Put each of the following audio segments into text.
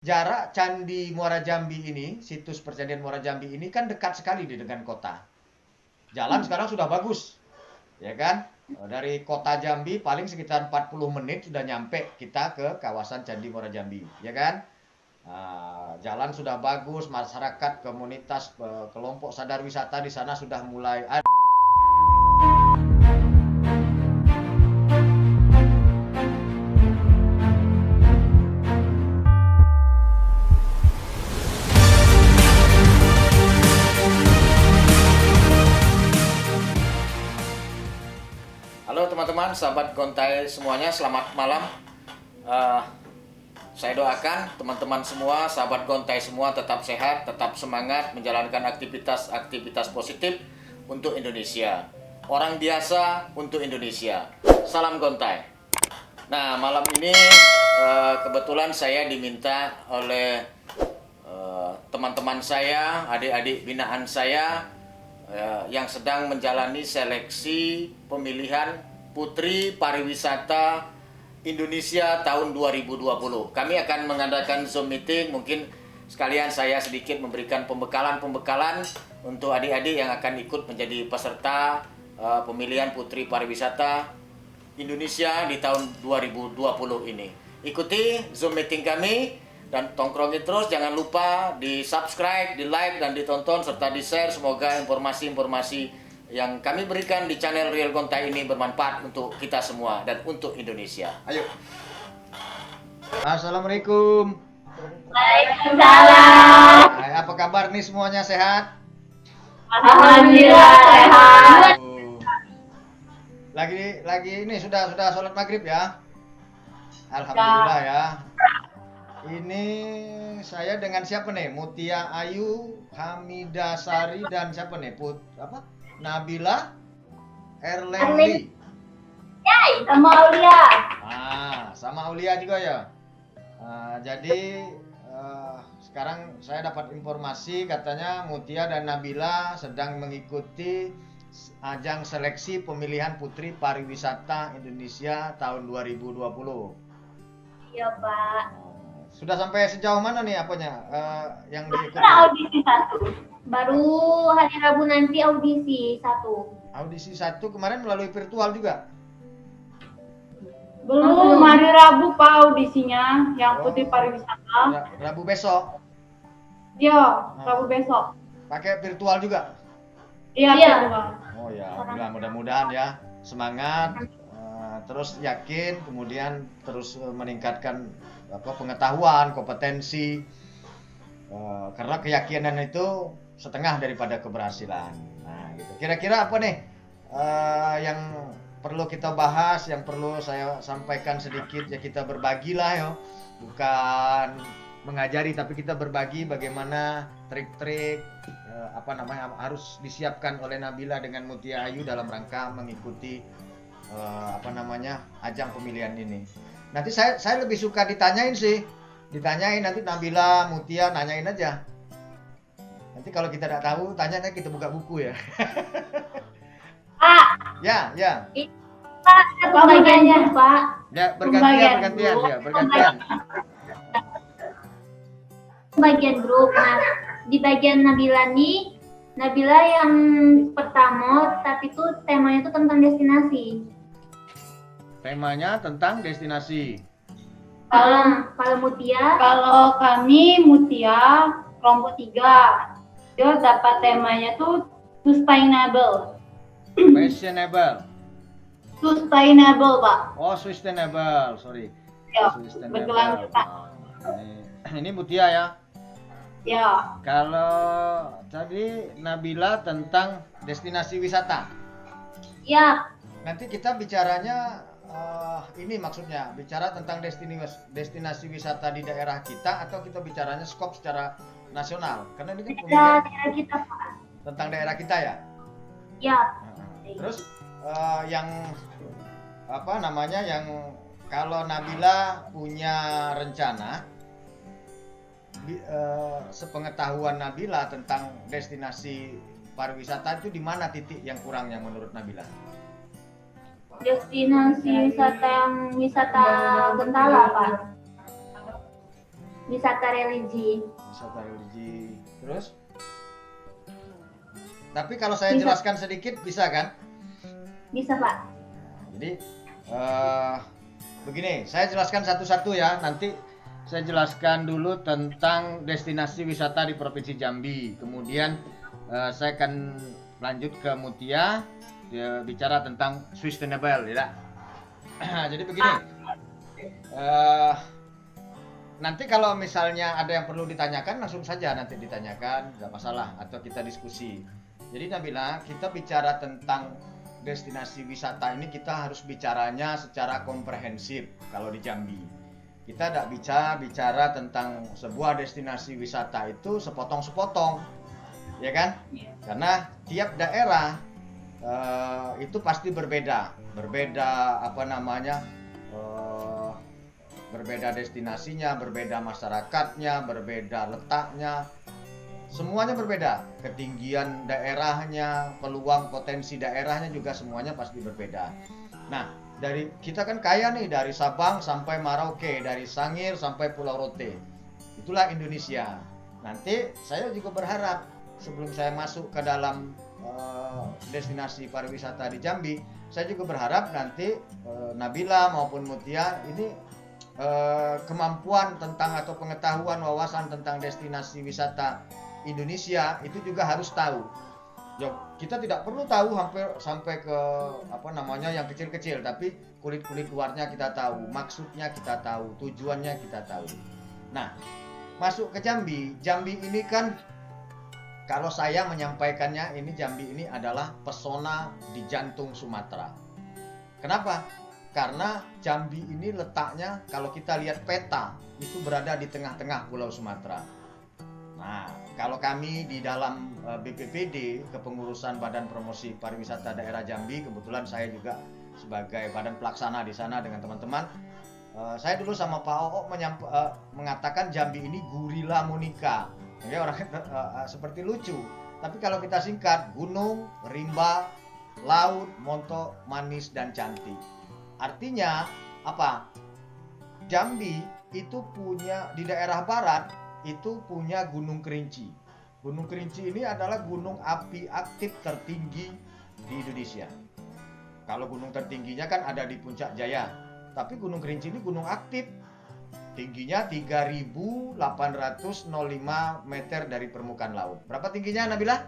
Jarak Candi Muara Jambi ini, situs percandaan Muara Jambi ini kan dekat sekali dengan kota. Jalan sekarang sudah bagus, ya kan? Dari kota Jambi paling sekitar 40 menit sudah nyampe kita ke kawasan Candi Muara Jambi, ya kan? Jalan sudah bagus, masyarakat, komunitas, kelompok sadar wisata di sana sudah mulai ada. Halo teman-teman, sahabat Gontai semuanya, selamat malam. Saya doakan teman-teman semua, sahabat Gontai semua tetap sehat, tetap semangat menjalankan aktivitas positif untuk Indonesia. Orang biasa untuk Indonesia. Salam Gontai. Nah, malam ini kebetulan saya diminta oleh teman-teman saya, adik-adik binaan saya yang sedang menjalani seleksi pemilihan Putri Pariwisata Indonesia tahun 2020. Kami akan mengadakan Zoom meeting, mungkin sekalian saya sedikit memberikan pembekalan untuk adik-adik yang akan ikut menjadi peserta pemilihan Putri Pariwisata Indonesia di tahun 2020 ini. Ikuti Zoom meeting kami dan tongkrongi terus, jangan lupa di subscribe, di like, dan ditonton serta di share. Semoga informasi-informasi yang kami berikan di channel Real Gontai ini bermanfaat untuk kita semua dan untuk Indonesia. Ayo. Assalamualaikum. Waalaikumsalam. Hai, apa kabar nih semuanya, sehat? Alhamdulillah sehat. Lagi ini sudah sholat maghrib ya? Alhamdulillah ya. Ini saya dengan siapa nih? Mutia Ayu, Hamidah Sari, dan siapa nih? Nabila Erlendi. Sama Aulia. Sama Aulia juga ya. Jadi sekarang saya dapat informasi katanya Mutia dan Nabila sedang mengikuti ajang seleksi pemilihan Putri Pariwisata Indonesia tahun 2020. Iya Pak. Sudah sampai sejauh mana nih apanya yang diikuti? Kita audisi 1. Baru hari Rabu nanti audisi 1. Audisi 1 kemarin melalui virtual juga? Belum, hari Rabu Pak audisinya yang Putri Pariwisata. Rabu besok? Iya, Rabu besok. Pakai virtual juga? Iya. Oh ya, mudah-mudahan ya, semangat, terus yakin, kemudian terus meningkatkan pengetahuan, kompetensi, karena keyakinan itu setengah daripada keberhasilan. Nah, gitu. Kira-kira apa nih yang perlu kita bahas, yang perlu saya sampaikan sedikit ya, kita berbagilah ya, bukan mengajari tapi kita berbagi bagaimana trik-trik harus disiapkan oleh Nabila dengan Mutia Ayu dalam rangka mengikuti ajang pemilihan ini. Nanti saya lebih suka ditanyain nanti Nabila, Mutia nanyain aja. Nanti kalau kita tidak tahu tanyanya kita buka buku ya. Pak. Ya. Pak, pembagiannya Pak. Ya, bergantian. Bagian grup. Nah, di bagian Nabila nih, Nabila yang pertama, tapi itu temanya itu tentang destinasi. Temanya tentang destinasi. Kalau Mutia? Kalau kami Mutia kelompok 3. Dia dapat temanya tuh sustainable. Sustainable, Pak. Oh, sustainable, sorry. Ya, Sustainable. berkelanjutan. Ini Mutia ya. Ya. Kalau tadi Nabila tentang destinasi wisata. Ya. Nanti kita bicaranya ini maksudnya bicara tentang destinasi wisata di daerah kita atau kita bicaranya skop secara nasional? Karena ini kan pemilihan Daerah kita Pak. tentang daerah kita ya. Ya. Terus yang kalau Nabila punya rencana sepengetahuan Nabila tentang destinasi pariwisata itu di mana titik yang kurangnya menurut Nabila? Destinasi wisata yang wisata Gentala Pak. wisata religi. Wisata religi. Terus? Tapi kalau saya Bisa. jelaskan sedikit bisa kan? Bisa, Pak. Jadi begini, saya jelaskan satu-satu ya. Nanti saya jelaskan dulu tentang destinasi wisata di Provinsi Jambi. Kemudian saya akan lanjut ke Mutia, dia bicara tentang sustainable, ya. Jadi begini, nanti kalau misalnya ada yang perlu ditanyakan, langsung saja nanti ditanyakan, nggak masalah, atau kita diskusi. Jadi Nabila, kita bicara tentang destinasi wisata ini, kita harus bicaranya secara komprehensif kalau di Jambi. Kita tidak bisa bicara tentang sebuah destinasi wisata itu sepotong-sepotong, ya kan? Karena tiap daerah itu pasti berbeda apa namanya, berbeda destinasinya, berbeda masyarakatnya, berbeda letaknya, semuanya berbeda. Ketinggian daerahnya, peluang potensi daerahnya juga semuanya pasti berbeda. Nah, dari kita kan kaya nih, dari Sabang sampai Merauke, dari Sangir sampai Pulau Rote. Itulah Indonesia. Nanti saya juga berharap sebelum saya masuk ke dalam destinasi pariwisata di Jambi, saya juga berharap nanti Nabila maupun Mutia ini kemampuan tentang atau pengetahuan wawasan tentang destinasi wisata Indonesia itu juga harus tahu. Ya, kita tidak perlu tahu sampai ke apa namanya yang kecil-kecil, tapi kulit-kulit luarnya kita tahu, maksudnya kita tahu, tujuannya kita tahu. Nah, masuk ke Jambi. Jambi ini kan kalau saya menyampaikannya, ini Jambi ini adalah pesona di jantung Sumatera. Kenapa? Karena Jambi ini letaknya kalau kita lihat peta itu berada di tengah-tengah Pulau Sumatera. Nah, kalau kami di dalam BPPD, Kepengurusan Badan Promosi Pariwisata Daerah Jambi, kebetulan saya juga sebagai badan pelaksana di sana dengan teman-teman. Saya dulu sama Pak Oo mengatakan Jambi ini Gurila Monika. Ya, orang seperti lucu. Tapi kalau kita singkat, gunung, rimba, laut, montok, manis dan cantik. Artinya apa? Jambi itu punya di daerah barat itu punya Gunung Kerinci. Gunung Kerinci ini adalah gunung api aktif tertinggi di Indonesia. Kalau gunung tertingginya kan ada di Puncak Jaya, tapi Gunung Kerinci ini gunung aktif. Tingginya 3.805 meter dari permukaan laut. Berapa tingginya Nabila?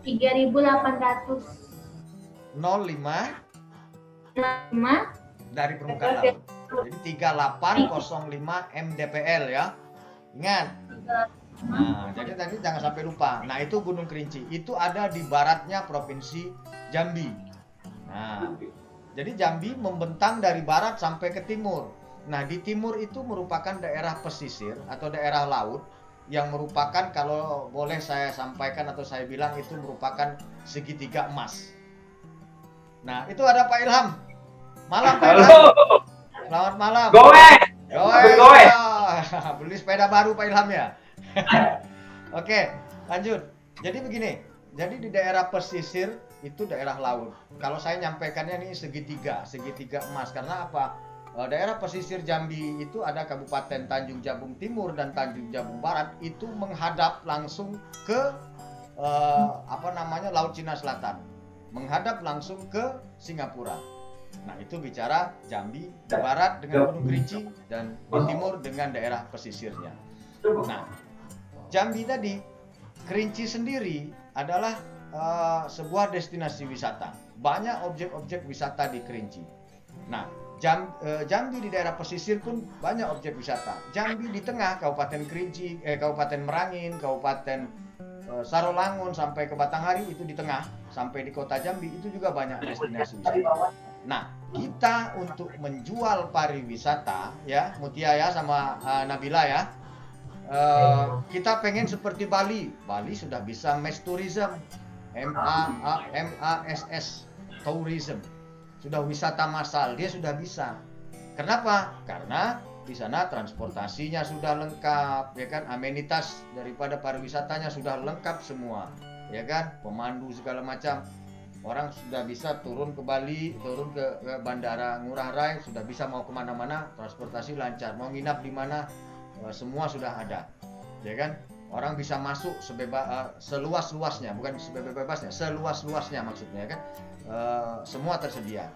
3.805 dari permukaan laut. Jadi 3805 mdpl ya. Ingat. Nah, jadi tadi jangan sampai lupa. Nah, itu Gunung Kerinci. Itu ada di baratnya Provinsi Jambi. Nah, jadi Jambi membentang dari barat sampai ke timur. Nah, di timur itu merupakan daerah pesisir atau daerah laut yang merupakan, kalau boleh saya sampaikan atau saya bilang, itu merupakan segitiga emas. Nah, itu ada Pak Ilham. Malam Pak Ilham. Selamat malam. Goe. Beli sepeda baru Pak Ilham ya. Oke, lanjut. Jadi begini. Jadi di daerah pesisir itu daerah laut. Kalau saya nyampaikannya ini segitiga emas. Karena apa? Daerah pesisir Jambi itu ada Kabupaten Tanjung Jabung Timur dan Tanjung Jabung Barat, itu menghadap langsung ke Laut Cina Selatan, menghadap langsung ke Singapura. Nah, itu bicara Jambi di barat dengan Gunung Kerinci dan di timur dengan daerah pesisirnya. Nah, Jambi tadi, Kerinci sendiri adalah sebuah destinasi wisata. Banyak objek-objek wisata di Kerinci. Nah, Jambi di daerah pesisir pun banyak objek wisata. Jambi di tengah, Kabupaten Kerinci, Kabupaten Merangin, Kabupaten Sarolangun sampai ke Batanghari itu di tengah, sampai di kota Jambi itu juga banyak destinasi wisata. Nah, kita untuk menjual pariwisata ya, Mutia ya sama Nabila ya, kita pengen seperti Bali. Bali sudah bisa mass tourism, MASS tourism. Sudah wisata massal, dia sudah bisa. Kenapa? Karena di sana transportasinya sudah lengkap, ya kan? Amenitas daripada pariwisatanya sudah lengkap semua, ya kan? Pemandu segala macam. Orang sudah bisa turun ke Bali, turun ke Bandara Ngurah Rai, sudah bisa mau kemana-mana, transportasi lancar. Mau nginap di mana, semua sudah ada, ya kan? Orang bisa masuk seluas-luasnya, bukan sebebas-bebasnya, seluas-luasnya maksudnya kan. Semua tersedia.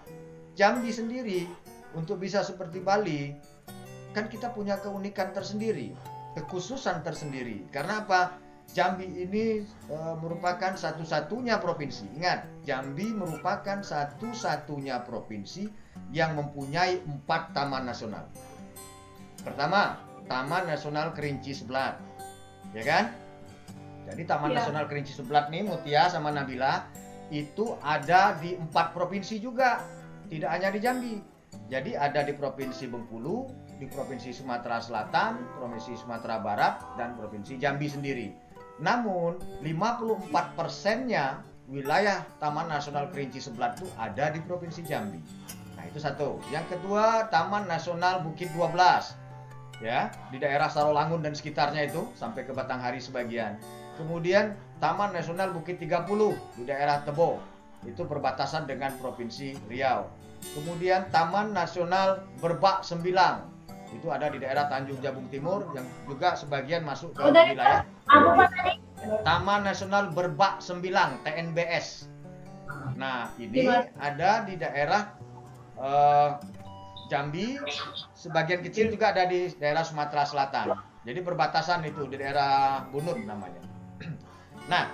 Jambi sendiri untuk bisa seperti Bali kan kita punya keunikan tersendiri, kekhususan tersendiri. Karena apa? Jambi ini merupakan satu-satunya provinsi. Ingat, Jambi merupakan satu-satunya provinsi yang mempunyai 4 taman nasional. Pertama, Taman Nasional Kerinci Seblat, ya kan? Jadi Taman Nasional Kerinci Seblat nih, Mutia sama Nabila, itu ada di 4 provinsi juga, tidak hanya di Jambi. Jadi ada di Provinsi Bengkulu, di Provinsi Sumatera Selatan, Provinsi Sumatera Barat, dan Provinsi Jambi sendiri. Namun 54%-nya wilayah Taman Nasional Kerinci Seblat itu ada di Provinsi Jambi. Nah, itu satu. Yang kedua, Taman Nasional Bukit 12. Ya, di daerah Sarolangun dan sekitarnya itu sampai ke Batanghari sebagian. Kemudian Taman Nasional Bukit 30 di daerah Tebo. Itu perbatasan dengan Provinsi Riau. Kemudian Taman Nasional Berbak Sembilang. Itu ada di daerah Tanjung Jabung Timur yang juga sebagian masuk ke wilayah. Taman Nasional Berbak Sembilang, TNBS. Nah, ini ada di daerah Jambi, sebagian kecil juga ada di daerah Sumatera Selatan. Jadi perbatasan itu di daerah Bunut namanya. Nah,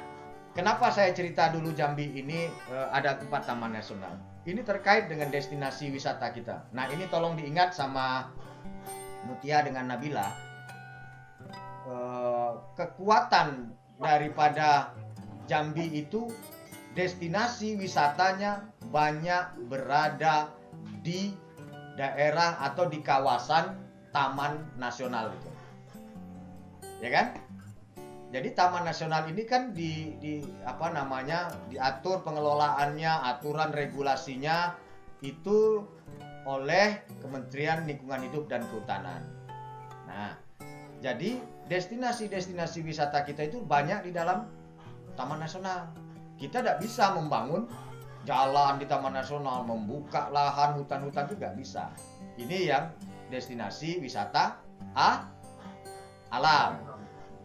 kenapa saya cerita dulu Jambi ini ada 4 taman nasional? Ini terkait dengan destinasi wisata kita. Nah, ini tolong diingat sama Mutia dengan Nabila. Kekuatan daripada Jambi itu destinasi wisatanya banyak berada di daerah atau di kawasan taman nasional itu, ya kan? Jadi taman nasional ini kan diatur pengelolaannya, aturan regulasinya itu oleh Kementerian Lingkungan Hidup dan Kehutanan. Nah, jadi destinasi-destinasi wisata kita itu banyak di dalam taman nasional. Kita tidak bisa membangun jalan di taman nasional, membuka lahan hutan-hutan juga bisa. Ini yang destinasi wisata alam.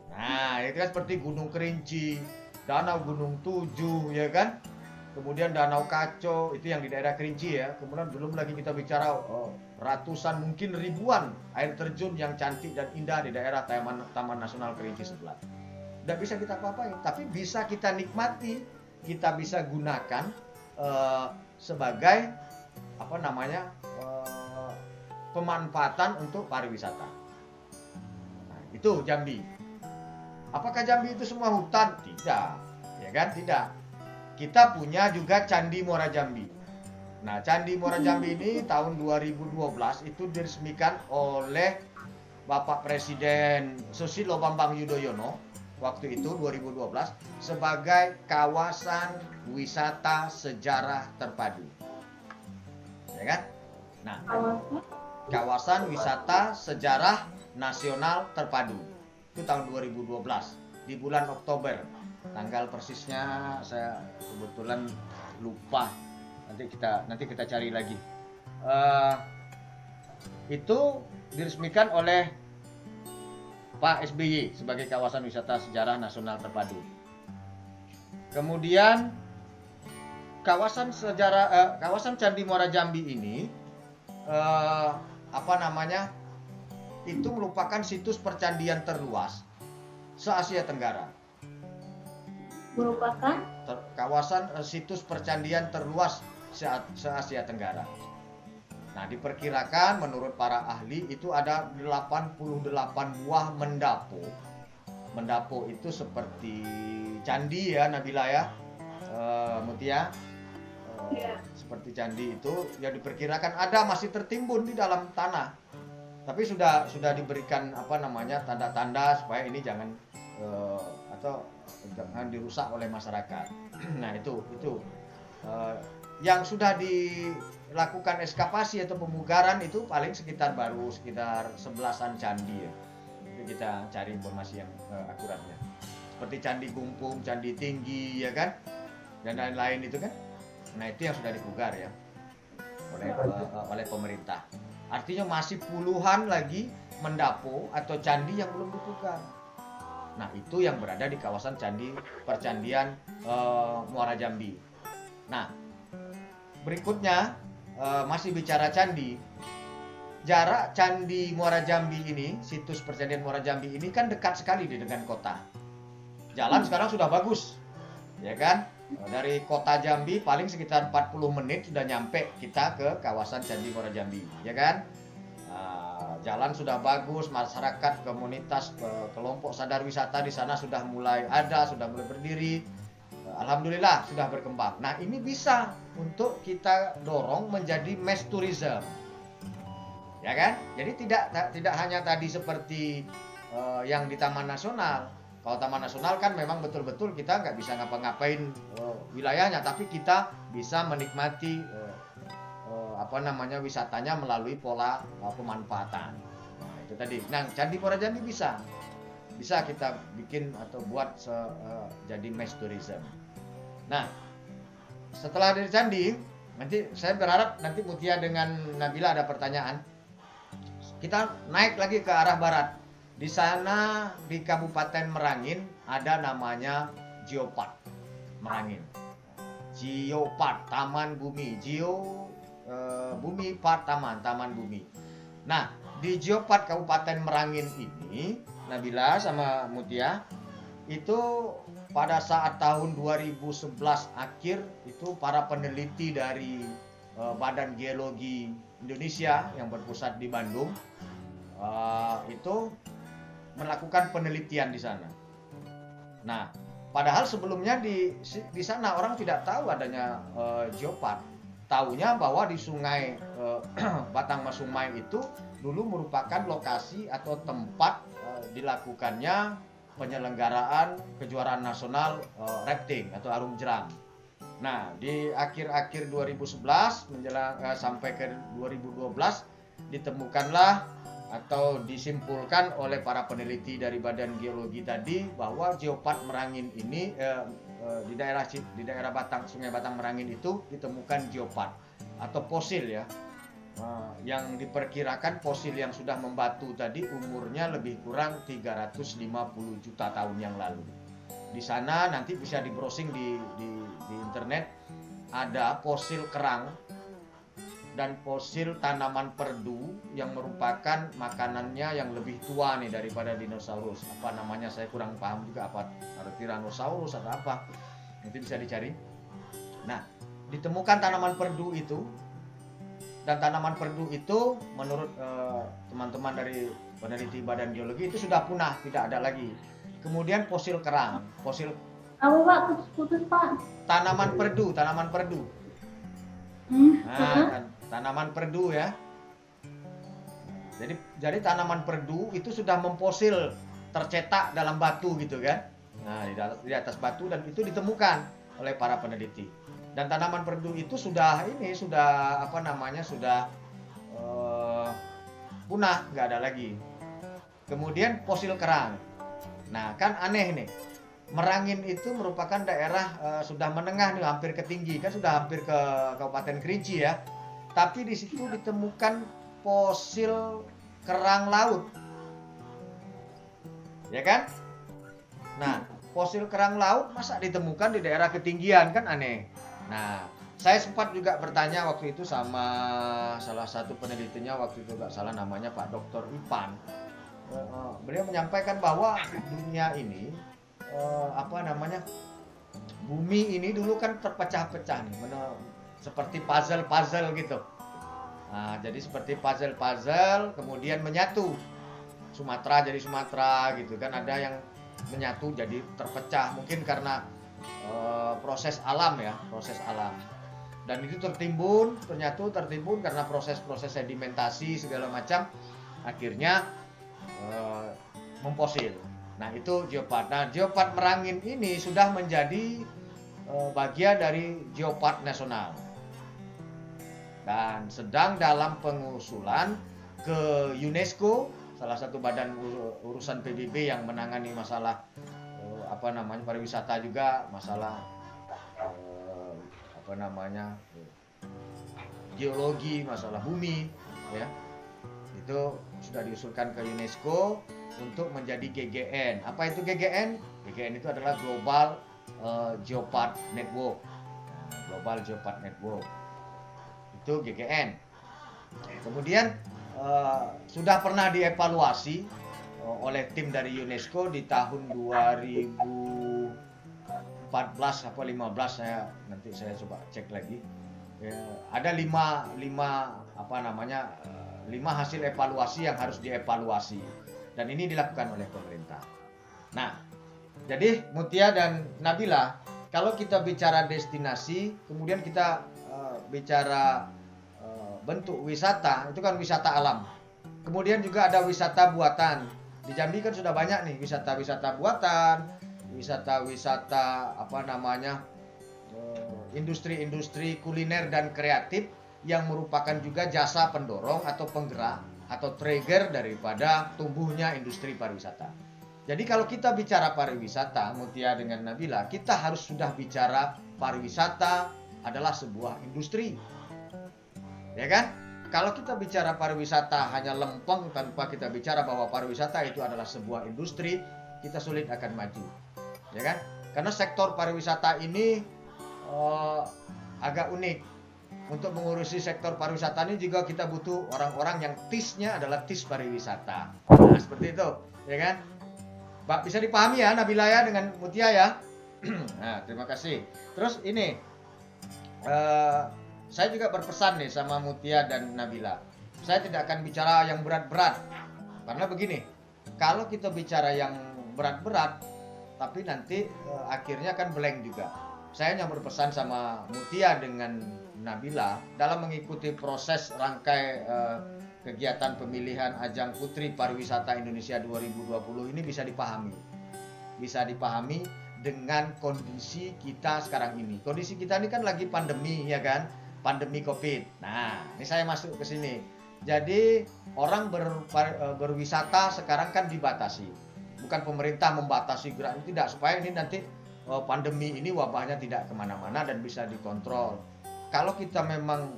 Nah, itu kan seperti Gunung Kerinci, Danau Gunung Tujuh, ya kan? Kemudian Danau Kaco, itu yang di daerah Kerinci ya. Kemudian belum lagi kita bicara ratusan, mungkin ribuan air terjun yang cantik dan indah di daerah Taman Nasional Kerinci Seblat. Tidak bisa kita apa-apain, tapi bisa kita nikmati, kita bisa gunakan sebagai pemanfaatan untuk pariwisata. Nah, itu Jambi. Apakah Jambi itu semua hutan? Tidak, ya kan? Tidak. Kita punya juga Candi Muara Jambi. Nah, Candi Muara Jambi ini tahun 2012 itu diresmikan oleh Bapak Presiden Susilo Bambang Yudhoyono waktu itu 2012 sebagai kawasan wisata sejarah terpadu. Ya kan? Nah, kawasan wisata sejarah nasional terpadu. Itu tahun 2012 di bulan Oktober. Tanggal persisnya saya kebetulan lupa. Nanti kita cari lagi. Itu diresmikan oleh Pak SBY sebagai kawasan wisata sejarah nasional terpadu. Kemudian kawasan Candi Muara Jambi ini itu merupakan situs percandian terluas se-Asia Tenggara. Merupakan kawasan situs percandian terluas se-Asia Tenggara. Nah, diperkirakan menurut para ahli itu ada 88 buah mendapo. Mendapo itu seperti candi ya Nabila ya, Mutia. Seperti candi itu yang diperkirakan ada masih tertimbun di dalam tanah. Tapi sudah diberikan tanda-tanda supaya ini jangan dirusak oleh masyarakat. Nah, itu yang sudah dilakukan ekskavasi atau pemugaran itu paling sekitar 11-an candi ya. Itu kita cari informasi yang akuratnya. Seperti Candi Gumpung, Candi Tinggi ya kan, dan lain-lain itu kan. Nah, itu yang sudah dipugar ya oleh pemerintah. Artinya masih puluhan lagi mendapo atau candi yang belum dipugar. Nah, itu yang berada di kawasan candi percandian Muara Jambi. Nah, berikutnya masih bicara candi. Jarak Candi Muara Jambi ini, situs percandian Muara Jambi ini kan dekat sekali dengan kota. Jalan sekarang sudah bagus, ya kan? Dari kota Jambi paling sekitar 40 menit sudah nyampe kita ke kawasan Candi Muara Jambi, ya kan? Jalan sudah bagus, masyarakat, komunitas, kelompok sadar wisata di sana sudah mulai ada, sudah mulai berdiri. Alhamdulillah sudah berkembang. Nah, ini bisa untuk kita dorong menjadi mass tourism. Ya kan? Jadi tidak hanya tadi seperti yang di Taman Nasional. Kalau Taman Nasional kan memang betul-betul kita nggak bisa ngapa-ngapain wilayahnya, tapi kita bisa menikmati wisatanya melalui pola pemanfaatan. Nah, itu tadi. Nah, Candi Muara Jambi bisa kita bikin atau buat jadi mass tourism. Nah, setelah dari candi, nanti saya berharap nanti Mutia dengan Nabila ada pertanyaan. Kita naik lagi ke arah barat. Di sana di Kabupaten Merangin ada namanya Geopark Merangin. Geopark Taman Bumi. Bumi Park Taman Bumi. Nah, di Geopark Kabupaten Merangin ini, Nabila sama Mutia, itu pada saat tahun 2011 akhir itu para peneliti dari Badan Geologi Indonesia yang berpusat di Bandung itu melakukan penelitian di sana. Nah, padahal sebelumnya di sana orang tidak tahu adanya geopark. Taunya bahwa di Sungai Batang Masumai itu dulu merupakan lokasi atau tempat dilakukannya penyelenggaraan kejuaraan nasional rafting atau arung jeram. Nah, di akhir-akhir 2011 menjelang sampai ke 2012 ditemukanlah atau disimpulkan oleh para peneliti dari Badan Geologi tadi bahwa Geopark Merangin ini di daerah Sungai Batang Merangin itu ditemukan geopark atau fosil ya. Yang diperkirakan fosil yang sudah membatu tadi umurnya lebih kurang 350 juta tahun yang lalu. Di sana nanti bisa di browsing di internet, ada fosil kerang dan fosil tanaman perdu yang merupakan makanannya yang lebih tua nih daripada dinosaurus. Apa namanya saya kurang paham juga, apa Tyrannosaurus atau apa. Nanti bisa dicari. Nah, ditemukan tanaman perdu itu, dan tanaman perdu itu menurut teman-teman dari peneliti Badan Geologi itu sudah punah, tidak ada lagi. Kemudian fosil kerang, fosil Pak, putus Pak. tanaman perdu. Nah, tanaman perdu ya. Jadi tanaman perdu itu sudah memfosil, tercetak dalam batu gitu kan. Nah, di atas batu, dan itu ditemukan oleh para peneliti. Dan tanaman perdu itu sudah punah, nggak ada lagi. Kemudian fosil kerang. Nah, kan aneh nih. Merangin itu merupakan daerah sudah menengah nih, hampir ke tinggi, kan sudah hampir ke Kabupaten Kerinci ya. Tapi di situ ditemukan fosil kerang laut. Ya kan? Nah, fosil kerang laut masa ditemukan di daerah ketinggian, kan aneh. Nah, saya sempat juga bertanya waktu itu sama salah satu penelitinya, waktu itu nggak salah namanya Pak Dr. Ipan. Beliau menyampaikan bahwa dunia ini bumi ini dulu kan terpecah-pecah nih, seperti puzzle gitu. Nah, jadi seperti puzzle kemudian menyatu. Sumatera jadi Sumatera gitu kan, ada yang menyatu jadi terpecah, mungkin karena proses alam. Dan itu tertimbun karena proses sedimentasi segala macam, akhirnya memfosil. Nah, itu geopark. Nah, Geopark Merangin ini sudah menjadi bagian dari Geopark Nasional dan sedang dalam pengusulan ke UNESCO, salah satu badan urusan PBB yang menangani masalah pariwisata juga, masalah geologi, masalah bumi ya. Itu sudah diusulkan ke UNESCO untuk menjadi GGN. Apa itu GGN? GGN itu adalah Global Geopark Network. Global Geopark Network. Itu GGN. Kemudian sudah pernah dievaluasi oleh tim dari UNESCO di tahun 2014 atau 15, nanti saya coba cek lagi. Ya, ada 5 hasil evaluasi yang harus dievaluasi, dan ini dilakukan oleh pemerintah. Nah, jadi Mutia dan Nabila, kalau kita bicara destinasi, kemudian kita bicara bentuk wisata, itu kan wisata alam. Kemudian juga ada wisata buatan. Di Jambi kan sudah banyak nih wisata-wisata buatan, wisata-wisata industri-industri kuliner dan kreatif yang merupakan juga jasa pendorong atau penggerak atau trigger daripada tumbuhnya industri pariwisata. Jadi kalau kita bicara pariwisata, Mutia dengan Nabila, kita harus sudah bicara pariwisata adalah sebuah industri. Ya kan? Kalau kita bicara pariwisata hanya lempeng tanpa kita bicara bahwa pariwisata itu adalah sebuah industri, kita sulit akan maju. Ya kan? Karena sektor pariwisata ini agak unik. Untuk mengurusi sektor pariwisata ini juga kita butuh orang-orang yang TIS-nya adalah TIS pariwisata. Nah, seperti itu, ya kan? Pak, bisa dipahami ya Nabila ya dengan Mutia ya. Nah, terima kasih. Terus ini saya juga berpesan nih sama Mutia dan Nabila. Saya tidak akan bicara yang berat-berat. Karena begini, kalau kita bicara yang berat-berat, tapi nanti akhirnya kan blank juga. Saya hanya berpesan sama Mutia dengan Nabila dalam mengikuti proses rangkai kegiatan pemilihan Ajang Putri Pariwisata Indonesia 2020 ini bisa dipahami. Bisa dipahami dengan kondisi kita sekarang ini. Kondisi kita ini kan lagi pandemi, ya kan? Pandemi Covid. Nah, ini saya masuk ke sini. Jadi orang berwisata sekarang kan dibatasi. Bukan pemerintah membatasi gerak, tidak, supaya ini nanti pandemi ini wabahnya tidak kemana-mana dan bisa dikontrol. Kalau kita memang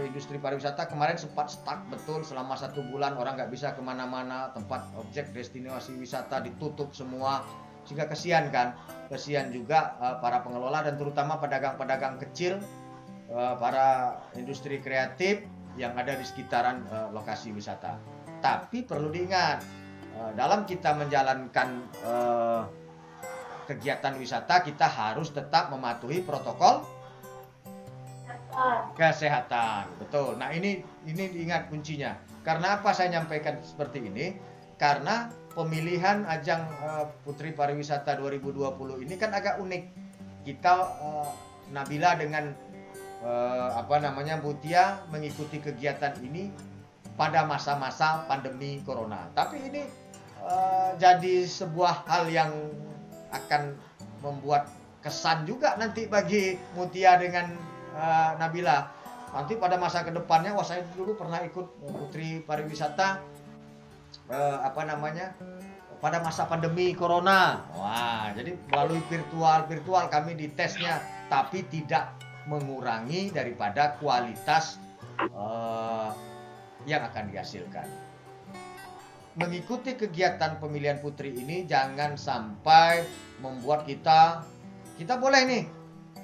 industri pariwisata kemarin sempat stuck betul selama 1 bulan, orang nggak bisa kemana-mana, tempat objek destinasi wisata ditutup semua, sehingga kesian kan, kesian juga para pengelola dan terutama pedagang-pedagang kecil, para industri kreatif yang ada di sekitaran lokasi wisata. Tapi perlu diingat, dalam kita menjalankan kegiatan wisata kita harus tetap mematuhi protokol kesehatan. Betul. Nah, ini ingat kuncinya. Karena apa saya nyampaikan seperti ini? Karena pemilihan ajang Putri Pariwisata 2020 ini kan agak unik. Kita Nabila dengan Mutia mengikuti kegiatan ini pada masa-masa pandemi corona. Tapi ini jadi sebuah hal yang akan membuat kesan juga nanti bagi Mutia dengan Nabila. Nanti pada masa kedepannya, wah saya dulu pernah ikut Putri Pariwisata pada masa pandemi corona. Wah, jadi melalui virtual kami ditesnya, tapi tidak mengurangi daripada kualitas yang akan dihasilkan. Mengikuti kegiatan pemilihan putri ini jangan sampai membuat kita boleh nih,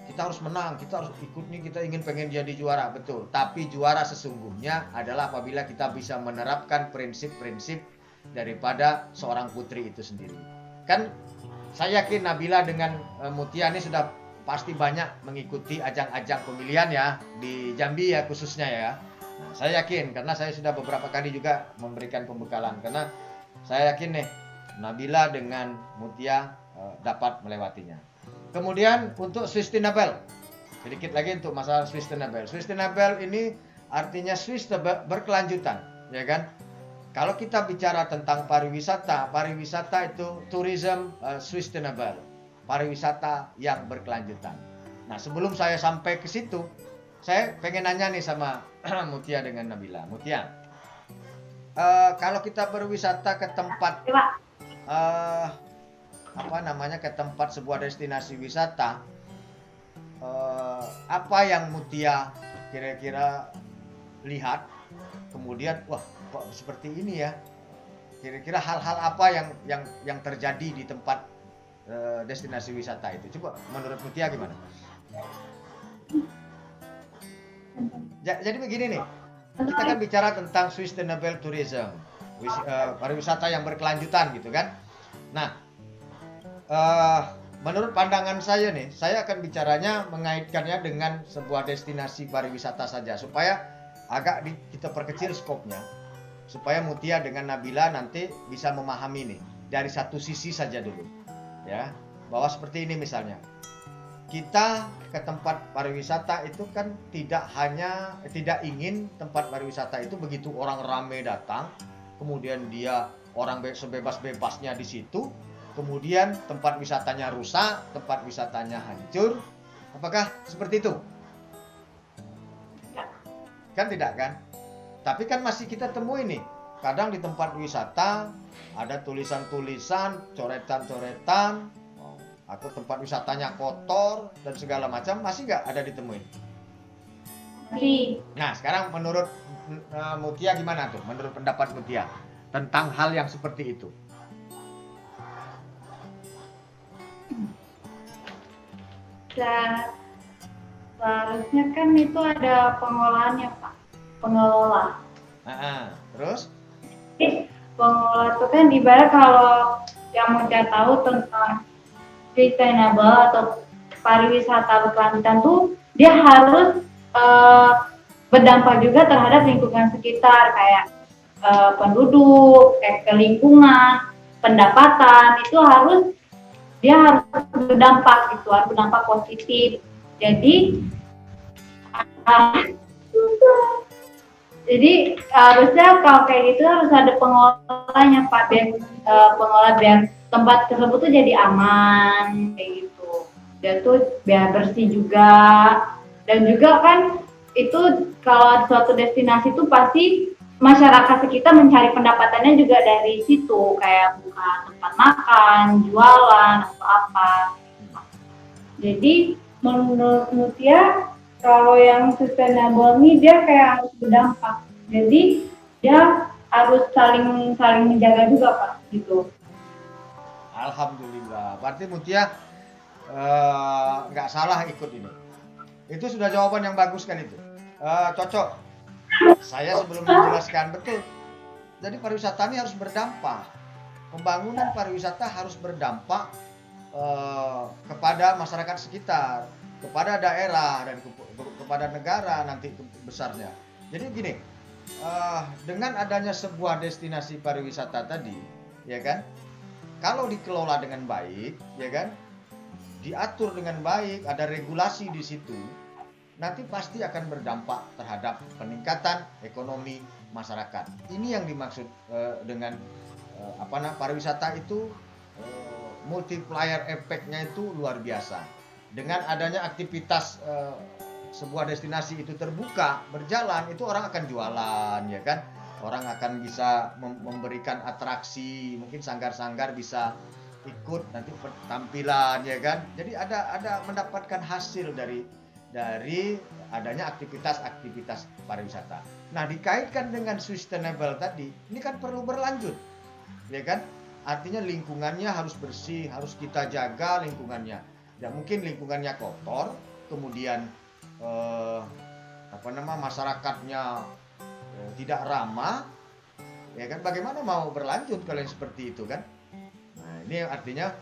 kita harus menang, kita harus ikut nih, kita pengen jadi juara, betul. Tapi juara sesungguhnya adalah apabila kita bisa menerapkan prinsip-prinsip daripada seorang putri itu sendiri. Kan saya yakin Nabila dengan Mutia ini sudah pasti banyak mengikuti ajang-ajang pemilihan ya di Jambi ya khususnya ya. Nah, saya yakin karena saya sudah beberapa kali juga memberikan pembekalan, karena saya yakin nih Nabila dengan Mutia dapat melewatinya. Kemudian untuk sustainable, sedikit lagi untuk masalah sustainable. Sustainable ini artinya berkelanjutan, ya kan? Kalau kita bicara tentang pariwisata itu tourism sustainable, pariwisata yang berkelanjutan. Nah, sebelum saya sampai ke situ, saya pengen nanya nih sama Mutia dengan Nabila. Mutia, kalau kita berwisata ke tempat ke tempat sebuah destinasi wisata, apa yang Mutia kira-kira lihat kemudian wah kok seperti ini ya, kira-kira hal-hal apa yang terjadi di tempat destinasi wisata itu. Coba menurut Mutia gimana? Jadi begini nih, kita kan bicara tentang sustainable tourism, pariwisata yang berkelanjutan gitu kan. Nah, menurut pandangan saya nih, saya akan bicaranya mengaitkannya dengan sebuah destinasi pariwisata saja, supaya agak kita perkecil skopnya, supaya Mutia dengan Nabila nanti bisa memahami nih dari satu sisi saja dulu, ya, bahwa seperti ini misalnya. Kita ke tempat pariwisata itu kan tidak ingin tempat pariwisata itu begitu orang ramai datang, kemudian dia orang sebebas-bebasnya di situ, kemudian tempat wisatanya rusak, tempat wisatanya hancur. Apakah seperti itu? Kan tidak kan? Tapi kan masih kita temui nih, kadang di tempat wisata ada tulisan-tulisan, coretan-coretan, atau tempat wisatanya kotor dan segala macam, masih nggak ada ditemuin? Masih. Nah, sekarang menurut Mutia gimana tuh? Menurut pendapat Mutia tentang hal yang seperti itu? Seharusnya kan itu ada pengolahannya, Pak. Pengelola. Terus? Pengelola itu kan ibarat kalau yang Mutia tahu tentang sustainable atau pariwisata berkelanjutan tuh dia harus berdampak juga terhadap lingkungan sekitar, kayak penduduk, kayak lingkungan, pendapatan, itu dia harus berdampak gitu, harus berdampak positif. Jadi harusnya kalau kayak gitu harus ada pengolahnya, Pak, pengolah biar tempat tersebut tuh jadi aman kayak gitu. Dan tuh biar bersih juga. Dan juga kan itu kalau suatu destinasi tuh pasti masyarakat sekitar mencari pendapatannya juga dari situ, kayak buka tempat makan, jualan atau apa. Jadi menurut Mutia kalau yang sustainable ini dia kayak harus berdampak. Jadi dia harus saling menjaga juga, Pak, gitu. Alhamdulillah, berarti Mutia nggak salah ikut ini. Itu sudah jawaban yang bagus kan itu. Cocok. Saya sebelum menjelaskan betul. Jadi pariwisata ini harus berdampak. Pembangunan pariwisata harus berdampak kepada masyarakat sekitar, kepada daerah dan kepada negara nanti besarnya. Jadi begini, dengan adanya sebuah destinasi pariwisata tadi, ya kan? Kalau dikelola dengan baik, ya kan, diatur dengan baik, ada regulasi di situ, nanti pasti akan berdampak terhadap peningkatan ekonomi masyarakat. Ini yang dimaksud dengan pariwisata itu multiplier efeknya itu luar biasa. Dengan adanya aktivitas sebuah destinasi itu terbuka, berjalan, itu orang akan jualan, ya kan? Orang akan bisa memberikan atraksi, mungkin sanggar-sanggar bisa ikut nanti tampilan, ya kan? Jadi ada mendapatkan hasil dari adanya aktivitas pariwisata. Nah, dikaitkan dengan sustainable tadi, ini kan perlu berlanjut, ya kan? Artinya lingkungannya harus bersih, harus kita jaga lingkungannya. Ya mungkin lingkungannya kotor, kemudian masyarakatnya tidak ramah, ya kan? Bagaimana mau berlanjut kalau yang seperti itu kan? Nah, ini artinya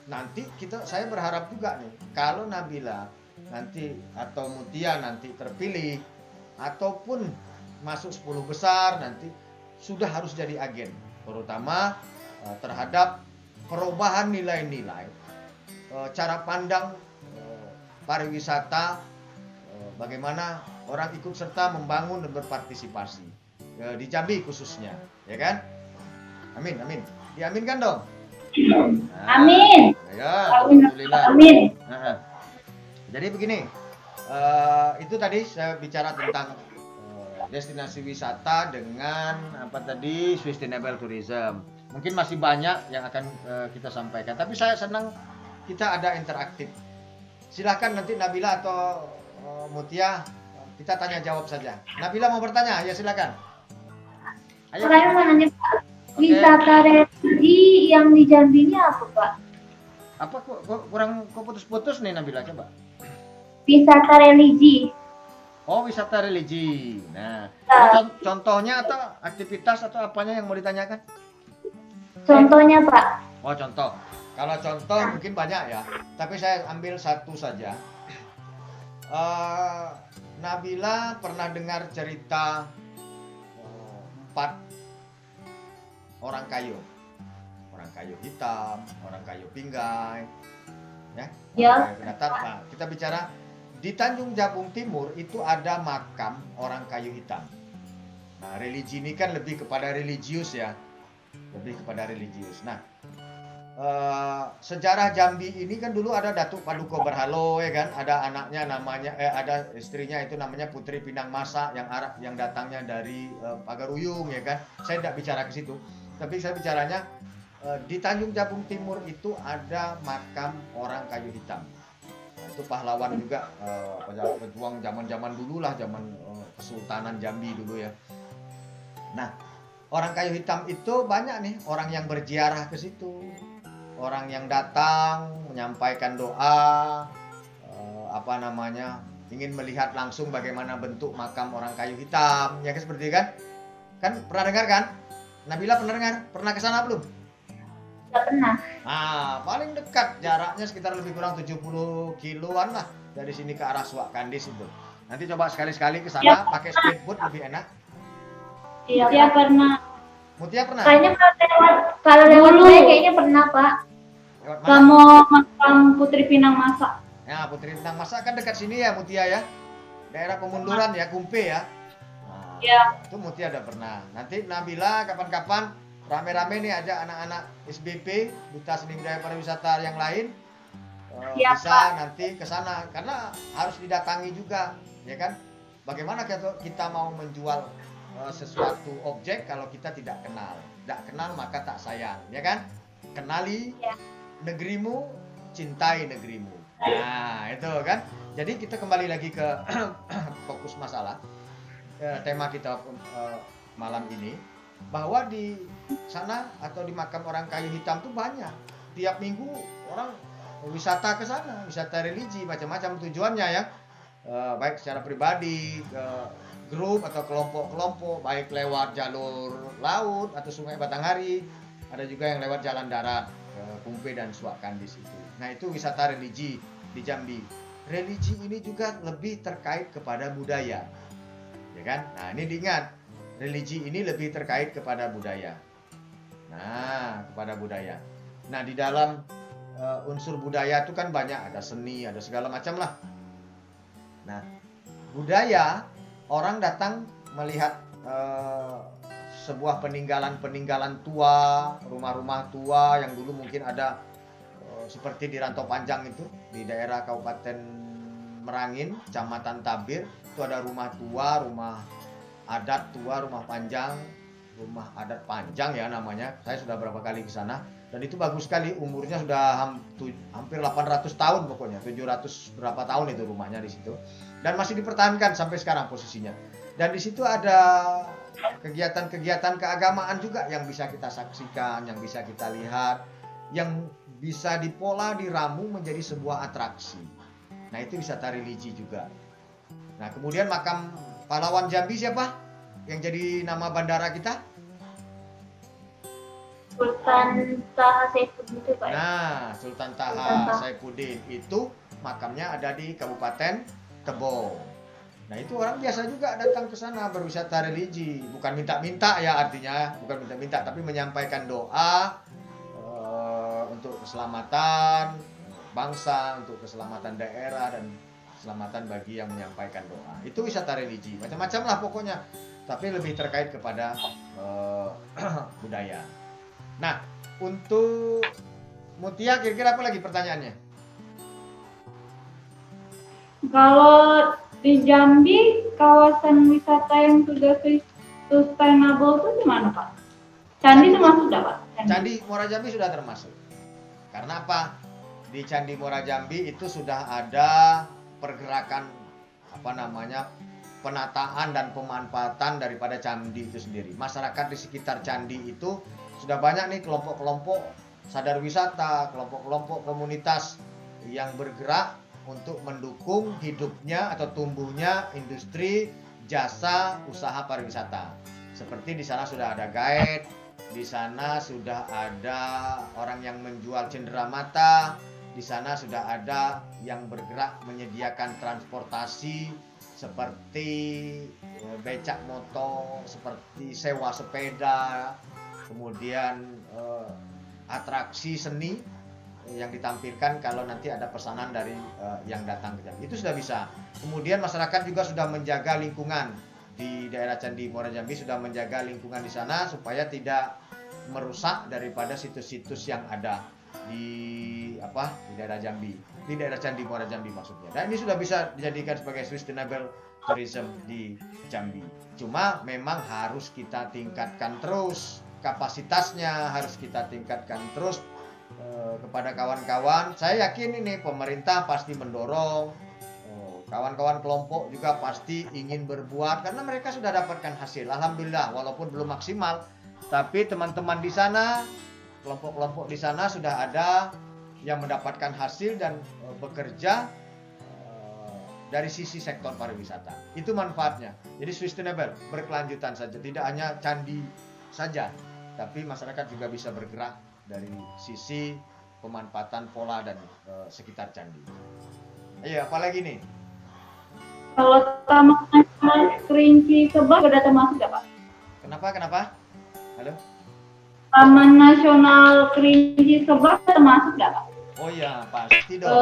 nanti saya berharap juga nih, kalau Nabila nanti atau Mutia nanti terpilih ataupun masuk 10 besar, nanti sudah harus jadi agen, terutama terhadap perubahan nilai-nilai, cara pandang pariwisata, bagaimana orang ikut serta membangun dan berpartisipasi di Jambi khususnya, ya kan? Amin, amin. Diaminkan dong. Nah, Amin. Ya, alhamdulillah. Amin. Nah, jadi begini, itu tadi saya bicara tentang destinasi wisata dengan sustainable tourism. Mungkin masih banyak yang akan kita sampaikan, tapi saya senang kita ada interaktif. Silakan nanti Nabila atau Mutia Kita tanya jawab saja. Nabila mau bertanya? Ya silakan. Ayo. Saya mau nanya Pak, Oke. wisata religi yang di Jambi ini apa Pak? Apa kok kurang kok putus-putus nih Nabila, coba. Wisata religi. Oh, wisata religi. Nah, Ya. contohnya atau aktivitas atau apanya yang mau ditanyakan? Contohnya Pak. Oh, contoh. Kalau contoh mungkin banyak ya, tapi saya ambil satu saja. Nabila pernah dengar cerita 4 orang kayu hitam, orang kayu pinggai, ya. Ya. Orang kayu datar. Nah, kita bicara di Tanjung Jabung Timur itu ada makam orang kayu hitam. Nah, religi ini kan lebih kepada religius ya, Nah, sejarah Jambi ini kan dulu ada Datuk Paduka Berhalo ya kan, ada anaknya namanya ada istrinya itu namanya Putri Pinang Masa yang datangnya dari Pagaruyung ya kan. Saya tidak bicara ke situ, tapi saya bicaranya di Tanjung Jabung Timur itu ada makam orang kayu hitam. Nah, itu pahlawan juga, pejuang zaman dulu lah, zaman Kesultanan Jambi dulu ya. Nah, orang kayu hitam itu banyak nih orang yang berziarah ke situ. Orang yang datang menyampaikan doa, ingin melihat langsung bagaimana bentuk makam orang kayu hitam, ya kan, seperti kan? Kan pernah dengar kan? Nabila pernah dengar? Pernah ke sana belum? Tidak pernah. Nah, paling dekat, jaraknya sekitar lebih kurang 70 kiloan lah dari sini ke arah Suak Kandis itu. Nanti coba sekali-sekali ke sana pakai speedboat lebih enak. Iya Dia Pak. pernah. Mutia pernah? Kayaknya kalau lewat Dulu. saya kayaknya pernah Pak. Lewat mana? Kamu makam Putri Pinang Masa. Ya, Putri Pinang Masa kan dekat sini ya Mutia ya. Daerah Pemunduran ya, Kumpe ya. Nah, Ya. itu Mutia udah pernah. Nanti Nabila kapan-kapan rame-rame nih ajak anak-anak SBP, Duta Seni Budaya Pariwisata yang lain, Siap, bisa Pak. nanti ke sana karena harus didatangi juga, ya kan? Bagaimana kita mau menjual sesuatu objek kalau kita tidak kenal? Tidak kenal maka tak sayang, ya kan? Kenali Ya. negerimu, cintai negerimu. Nah, itu kan. Jadi kita kembali lagi ke fokus masalah tema kita malam ini, bahwa di sana atau di makam orang kayu hitam tuh banyak. Tiap minggu orang wisata ke sana, wisata religi, macam-macam tujuannya ya. Baik secara pribadi, ke grup atau kelompok-kelompok, baik lewat jalur laut atau Sungai Batanghari, ada juga yang lewat jalan darat ke Kumpe dan Suak Kandis itu. Nah, itu wisata religi di Jambi. Religi ini juga lebih terkait kepada budaya, ya kan? Nah, ini diingat, religi ini lebih terkait kepada budaya. Nah, kepada budaya. Nah, di dalam unsur budaya itu kan banyak, ada seni, ada segala macam lah. Nah, budaya, orang datang melihat sebuah peninggalan tua, rumah-rumah tua yang dulu mungkin ada, seperti di Rantau Panjang itu, di daerah Kabupaten Merangin, Kecamatan Tabir, itu ada rumah tua, rumah adat tua, rumah adat panjang ya namanya. Saya sudah berapa kali ke sana dan itu bagus sekali, umurnya sudah hampir 800 tahun pokoknya, 700 berapa tahun itu rumahnya di situ. Dan masih dipertahankan sampai sekarang posisinya. Dan di situ ada kegiatan-kegiatan keagamaan juga yang bisa kita saksikan, yang bisa kita lihat, yang bisa dipola, diramu menjadi sebuah atraksi. Nah, itu wisata religi juga. Nah, kemudian makam pahlawan Jambi siapa? Yang jadi nama bandara kita? Sultan Taha Saifuddin itu Pak. Nah, Sultan Taha Saifuddin itu makamnya ada di Kabupaten Tebo. Nah, itu orang biasa juga datang ke sana berwisata religi, bukan minta-minta ya, artinya bukan minta-minta, tapi menyampaikan doa untuk keselamatan bangsa, untuk keselamatan daerah dan keselamatan bagi yang menyampaikan doa. Itu wisata religi, macam-macam lah pokoknya, tapi lebih terkait kepada budaya. Nah, untuk Mutia kira-kira apa lagi pertanyaannya? Kalau di Jambi, kawasan wisata yang sudah sustainable itu di mana, Pak? Candi termasuk enggak, Pak? Candi Muara Jambi sudah termasuk. Karena apa? Di Candi Muara Jambi itu sudah ada pergerakan penataan dan pemanfaatan daripada candi itu sendiri. Masyarakat di sekitar candi itu sudah banyak nih kelompok-kelompok sadar wisata, kelompok-kelompok komunitas yang bergerak untuk mendukung hidupnya atau tumbuhnya industri jasa usaha pariwisata. Seperti di sana sudah ada guide, di sana sudah ada orang yang menjual cenderamata, di sana sudah ada yang bergerak menyediakan transportasi seperti becak motor, seperti sewa sepeda, kemudian atraksi seni yang ditampilkan kalau nanti ada pesanan dari yang datang ke Jambi. Itu sudah bisa. Kemudian masyarakat juga sudah menjaga lingkungan di daerah Candi Muara Jambi, sudah menjaga lingkungan di sana supaya tidak merusak daripada situs-situs yang ada di daerah Jambi, di daerah Candi Muara Jambi maksudnya. Dan ini sudah bisa dijadikan sebagai sustainable tourism di Jambi. Cuma memang harus kita tingkatkan terus kapasitasnya, harus kita tingkatkan terus kepada kawan-kawan. Saya yakin ini pemerintah pasti mendorong, kawan-kawan kelompok juga pasti ingin berbuat karena mereka sudah dapatkan hasil. Alhamdulillah, walaupun belum maksimal, tapi teman-teman di sana, kelompok-kelompok di sana sudah ada yang mendapatkan hasil dan bekerja dari sisi sektor pariwisata. Itu manfaatnya. Jadi sustainable, berkelanjutan saja, tidak hanya candi saja, tapi masyarakat juga bisa bergerak dari sisi pemanfaatan pola dan sekitar candi. Iya, apalagi nih? Kalau Taman Nasional Kerinci Seberang sudah termasuk nggak Pak? Kenapa? Halo? Taman Nasional Kerinci Seberang termasuk nggak Pak? Oh iya, pasti dong.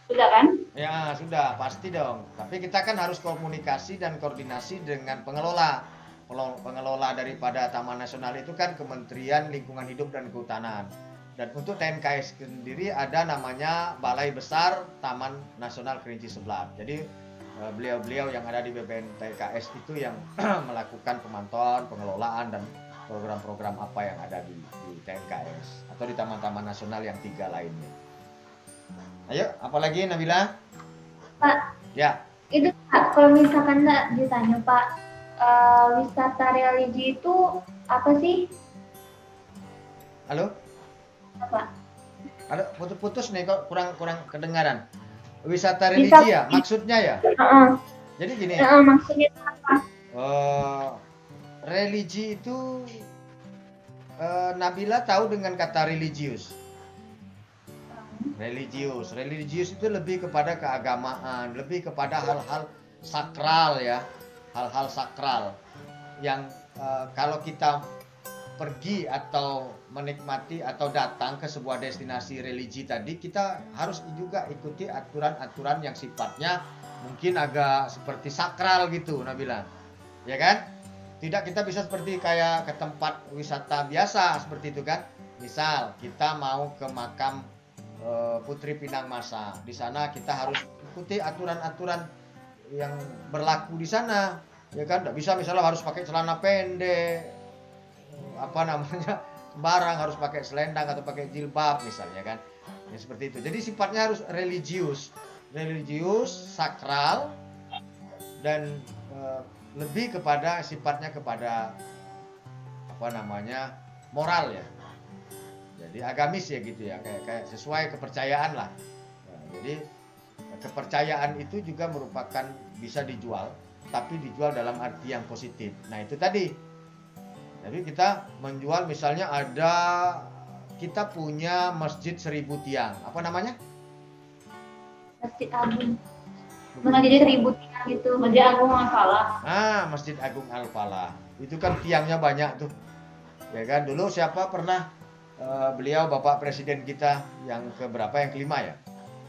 Sudah kan? Ya, sudah, pasti dong. Tapi kita kan harus komunikasi dan koordinasi dengan pengelola. Pengelola daripada Taman Nasional itu kan Kementerian Lingkungan Hidup dan Kehutanan. Dan untuk TNKS sendiri ada namanya Balai Besar Taman Nasional Kerinci Sebelat. Jadi beliau-beliau yang ada di BPNTKS itu yang melakukan pemantauan, pengelolaan dan program-program apa yang ada di TNKS atau di taman-taman nasional yang 3 lainnya. Ayo, apalagi Nabila? Pak, Ya. itu Pak, kalau misalkan nggak ditanya Pak, wisata religi itu apa sih? Halo? Apa? Halo, putus-putus nih kok kurang kedengaran. Wisata religi ya, maksudnya ya? Jadi gini. Maksudnya apa? Religi itu Nabila tahu dengan kata religius. Religius itu lebih kepada keagamaan, lebih kepada hal-hal sakral ya, hal-hal sakral yang kalau kita pergi atau menikmati atau datang ke sebuah destinasi religi tadi, kita harus juga ikuti aturan-aturan yang sifatnya mungkin agak seperti sakral gitu, Nabila, ya kan? Tidak kita bisa seperti kayak ke tempat wisata biasa seperti itu kan? Misal kita mau ke makam Putri Pinang Masa, di sana kita harus ikuti aturan-aturan yang berlaku di sana, ya kan? Tidak bisa misalnya harus pakai celana pendek, sembarang harus pakai selendang atau pakai jilbab misalnya kan, ya seperti itu. Jadi sifatnya harus religius, sakral dan lebih kepada sifatnya kepada moral ya. Jadi agamis ya gitu ya, kayak sesuai kepercayaan lah. Nah, jadi kepercayaan itu juga merupakan bisa dijual, tapi dijual dalam arti yang positif. Nah itu tadi. Jadi kita menjual misalnya kita punya masjid 1000 tiang. Apa namanya? Masjid Agung. Masjid 1000 tiang itu. Masjid Agung Al-Falah. Masjid Agung Al-Falah. Itu kan tiangnya banyak tuh. Ya kan, dulu siapa pernah beliau Bapak Presiden kita yang keberapa, yang kelima ya?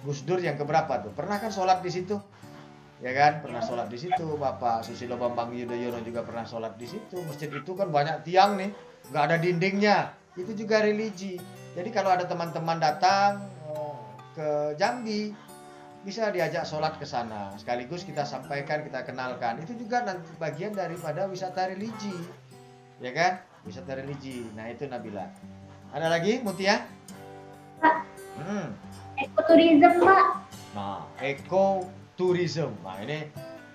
Gus Dur yang keberapa tuh? Pernah kan sholat di situ? Ya kan, pernah sholat di situ. Bapak Susilo Bambang Yudhoyono juga pernah sholat di situ. Masjid itu kan banyak tiang nih, nggak ada dindingnya. Itu juga religi. Jadi kalau ada teman-teman datang ke Jambi, bisa diajak sholat ke sana. Sekaligus kita sampaikan, kita kenalkan. Itu juga nanti bagian daripada wisata religi, ya kan? Wisata religi. Nah itu Nabila. Ada lagi, Mutia? Pak, ekoturism Pak. Nah, ekoturism. Nah ini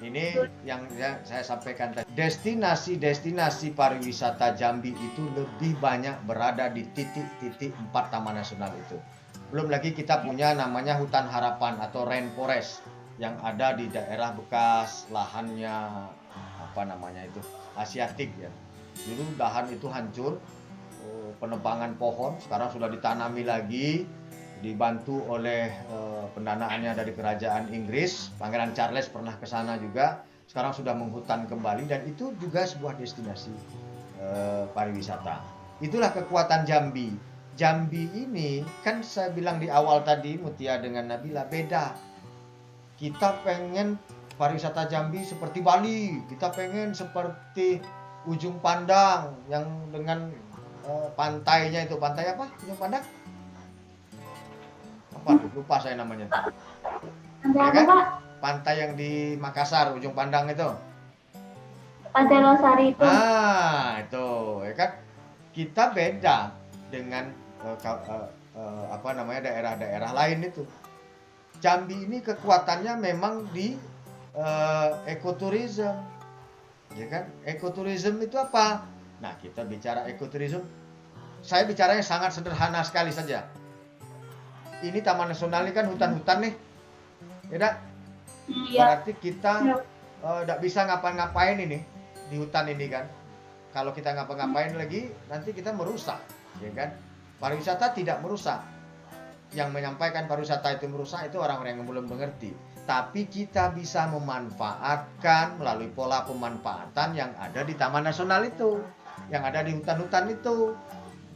Ini yang saya sampaikan tadi. Destinasi pariwisata Jambi itu lebih banyak berada di titik-titik 4 Taman Nasional itu. Belum lagi kita punya namanya Hutan Harapan atau Rainforest yang ada di daerah bekas lahannya asiatik ya. Dulu lahan itu hancur, penebangan pohon, sekarang sudah ditanami lagi, dibantu oleh pendanaannya dari kerajaan Inggris. Pangeran Charles pernah ke sana juga. Sekarang sudah menghutan kembali dan itu juga sebuah destinasi pariwisata. Itulah kekuatan Jambi. Jambi ini kan saya bilang di awal tadi, Mutia dengan Nabila, beda. Kita pengen pariwisata Jambi seperti Bali, kita pengen seperti Ujung Pandang yang dengan pantainya itu, pantai apa? Ujung Pandang? Apa tuh? Lupa saya namanya. Pantai Ya apa, kan? Pak? Pantai yang di Makassar, Ujung Pandang itu. Pantai Losari itu. Itu, ya kan? Kita beda dengan daerah-daerah lain itu. Jambi ini kekuatannya memang di ekoturism, ya kan? Ekoturism itu apa? Nah, kita bicara ekoturism, saya bicaranya sangat sederhana sekali saja. Ini Taman Nasional ini kan hutan-hutan nih, ya tak? Iya. Berarti kita tidak bisa ngapa-ngapain ini di hutan ini kan? Kalau kita ngapa-ngapain lagi, nanti kita merusak, ya kan? Pariwisata tidak merusak. Yang menyampaikan pariwisata itu merusak itu orang-orang yang belum mengerti. Tapi kita bisa memanfaatkan melalui pola pemanfaatan yang ada di Taman Nasional itu, yang ada di hutan-hutan itu.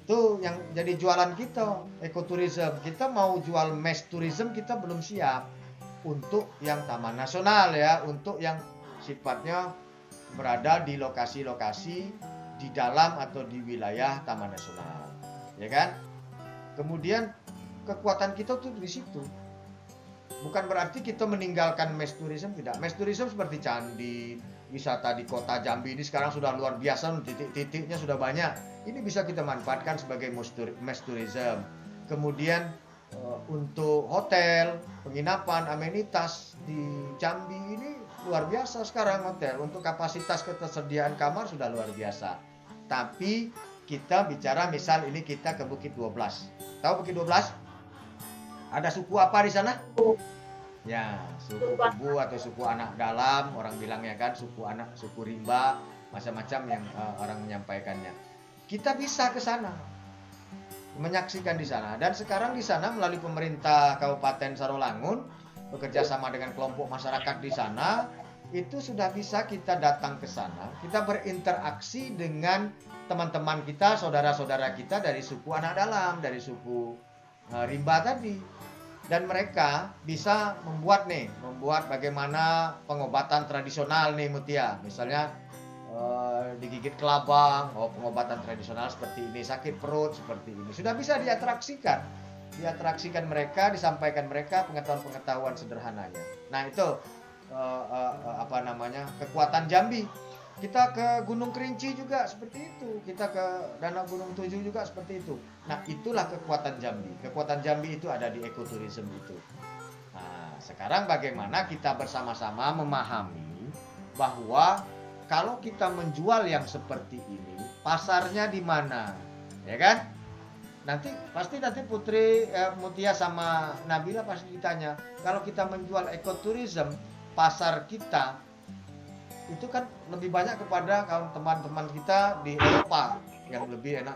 Itu yang jadi jualan kita, ekoturism. Kita mau jual mass tourism, kita belum siap untuk yang Taman Nasional ya, untuk yang sifatnya berada di lokasi-lokasi di dalam atau di wilayah Taman Nasional, ya kan? Kemudian kekuatan kita tuh di situ. Bukan berarti kita meninggalkan mass tourism, tidak. Mass tourism seperti candi, wisata di kota Jambi ini sekarang sudah luar biasa, titik-titiknya sudah banyak. Ini bisa kita manfaatkan sebagai mass tourism. Kemudian untuk hotel, penginapan, amenitas di Jambi ini luar biasa sekarang hotel. Untuk kapasitas ketersediaan kamar sudah luar biasa. Tapi kita bicara misal ini kita ke Bukit 12. Tahu Bukit 12? Ada suku apa di sana? Ya, suku Kubu atau suku anak dalam, orang bilangnya kan, suku rimba, macam-macam yang orang menyampaikannya. Kita bisa ke sana, menyaksikan di sana. Dan sekarang di sana melalui pemerintah Kabupaten Sarolangun, bekerja sama dengan kelompok masyarakat di sana, itu sudah bisa kita datang ke sana, kita berinteraksi dengan teman-teman kita, saudara-saudara kita dari suku anak dalam, dari suku rimba tadi. Dan mereka bisa membuat bagaimana pengobatan tradisional nih Mutia. Misalnya digigit kelabang, pengobatan tradisional seperti ini, sakit perut seperti ini. Sudah bisa diatraksikan mereka, disampaikan mereka pengetahuan sederhananya. Nah itu kekuatan Jambi. Kita ke Gunung Kerinci juga seperti itu. Kita ke Danau Gunung Tujuh juga seperti itu. Nah, itulah kekuatan Jambi. Kekuatan Jambi itu ada di ekoturism itu. Nah, sekarang bagaimana kita bersama-sama memahami bahwa kalau kita menjual yang seperti ini, pasarnya di mana? Ya kan? Nanti Putri Mutia sama Nabila pasti ditanya, kalau kita menjual ekoturism, pasar kita itu kan lebih banyak kepada kaum teman-teman kita di Eropa yang lebih enak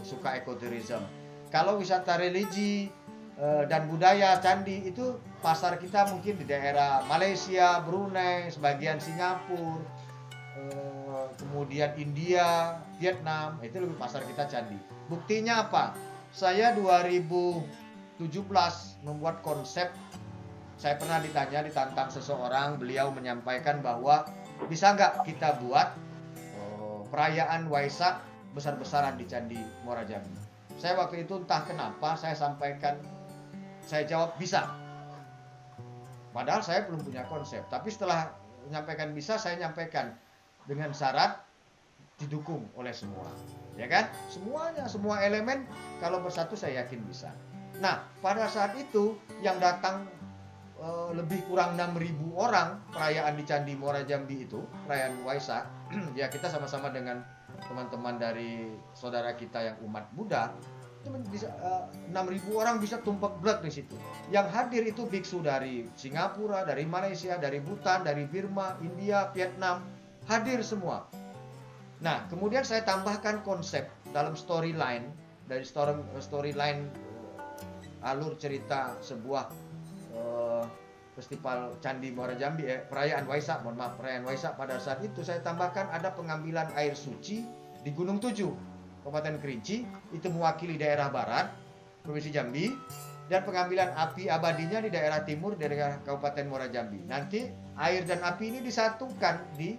suka ekoturism. Kalau wisata religi dan budaya candi itu pasar kita mungkin di daerah Malaysia, Brunei, sebagian Singapura, kemudian India, Vietnam, itu lebih pasar kita candi. Buktinya apa? Saya 2017 membuat konsep. Saya pernah ditantang seseorang, beliau menyampaikan bahwa bisa nggak kita buat perayaan Waisak besar-besaran di Candi Muara Jambi. Saya waktu itu entah kenapa saya jawab bisa. Padahal saya belum punya konsep, tapi setelah menyampaikan bisa, saya nyampaikan dengan syarat didukung oleh semua, ya kan? Semua elemen kalau bersatu saya yakin bisa. Nah, pada saat itu yang datang lebih kurang 6.000 orang perayaan di Candi Muara Jambi itu, perayaan Waisak. Ya kita sama-sama dengan teman-teman dari saudara kita yang umat Buddha, itu bisa 6.000 orang bisa tumpak berat di situ. Yang hadir itu biksu dari Singapura, dari Malaysia, dari Bhutan, dari Burma, India, Vietnam, hadir semua. Nah, kemudian saya tambahkan konsep dalam storyline, dari storyline alur cerita sebuah festival Candi Muara Jambi, perayaan Waisak, perayaan Waisak. Pada saat itu saya tambahkan ada pengambilan air suci di Gunung Tujuh, Kabupaten Kerinci, itu mewakili daerah barat, Provinsi Jambi, dan pengambilan api abadinya di daerah timur, daerah Kabupaten Muara Jambi. Nanti air dan api ini disatukan di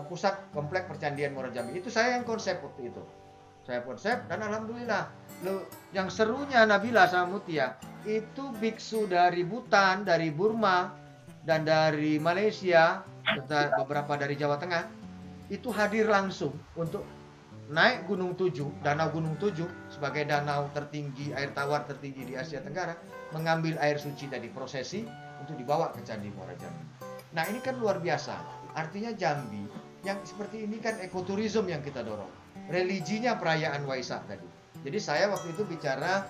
pusat komplek percandian Muara Jambi. Itu saya yang konsep waktu itu. Saya konsep dan alhamdulillah. Yang serunya Nabila sama Mutia, itu biksu dari Bhutan, dari Burma, dan dari Malaysia, serta beberapa dari Jawa Tengah, itu hadir langsung untuk naik Gunung Tujuh, danau Gunung Tujuh, sebagai danau tertinggi, air tawar tertinggi di Asia Tenggara, mengambil air suci dari prosesi untuk dibawa ke Candi Muara Jambi. Nah ini kan luar biasa, artinya Jambi, yang seperti ini kan ekoturism yang kita dorong. Religinya perayaan Waisak tadi. Jadi saya waktu itu bicara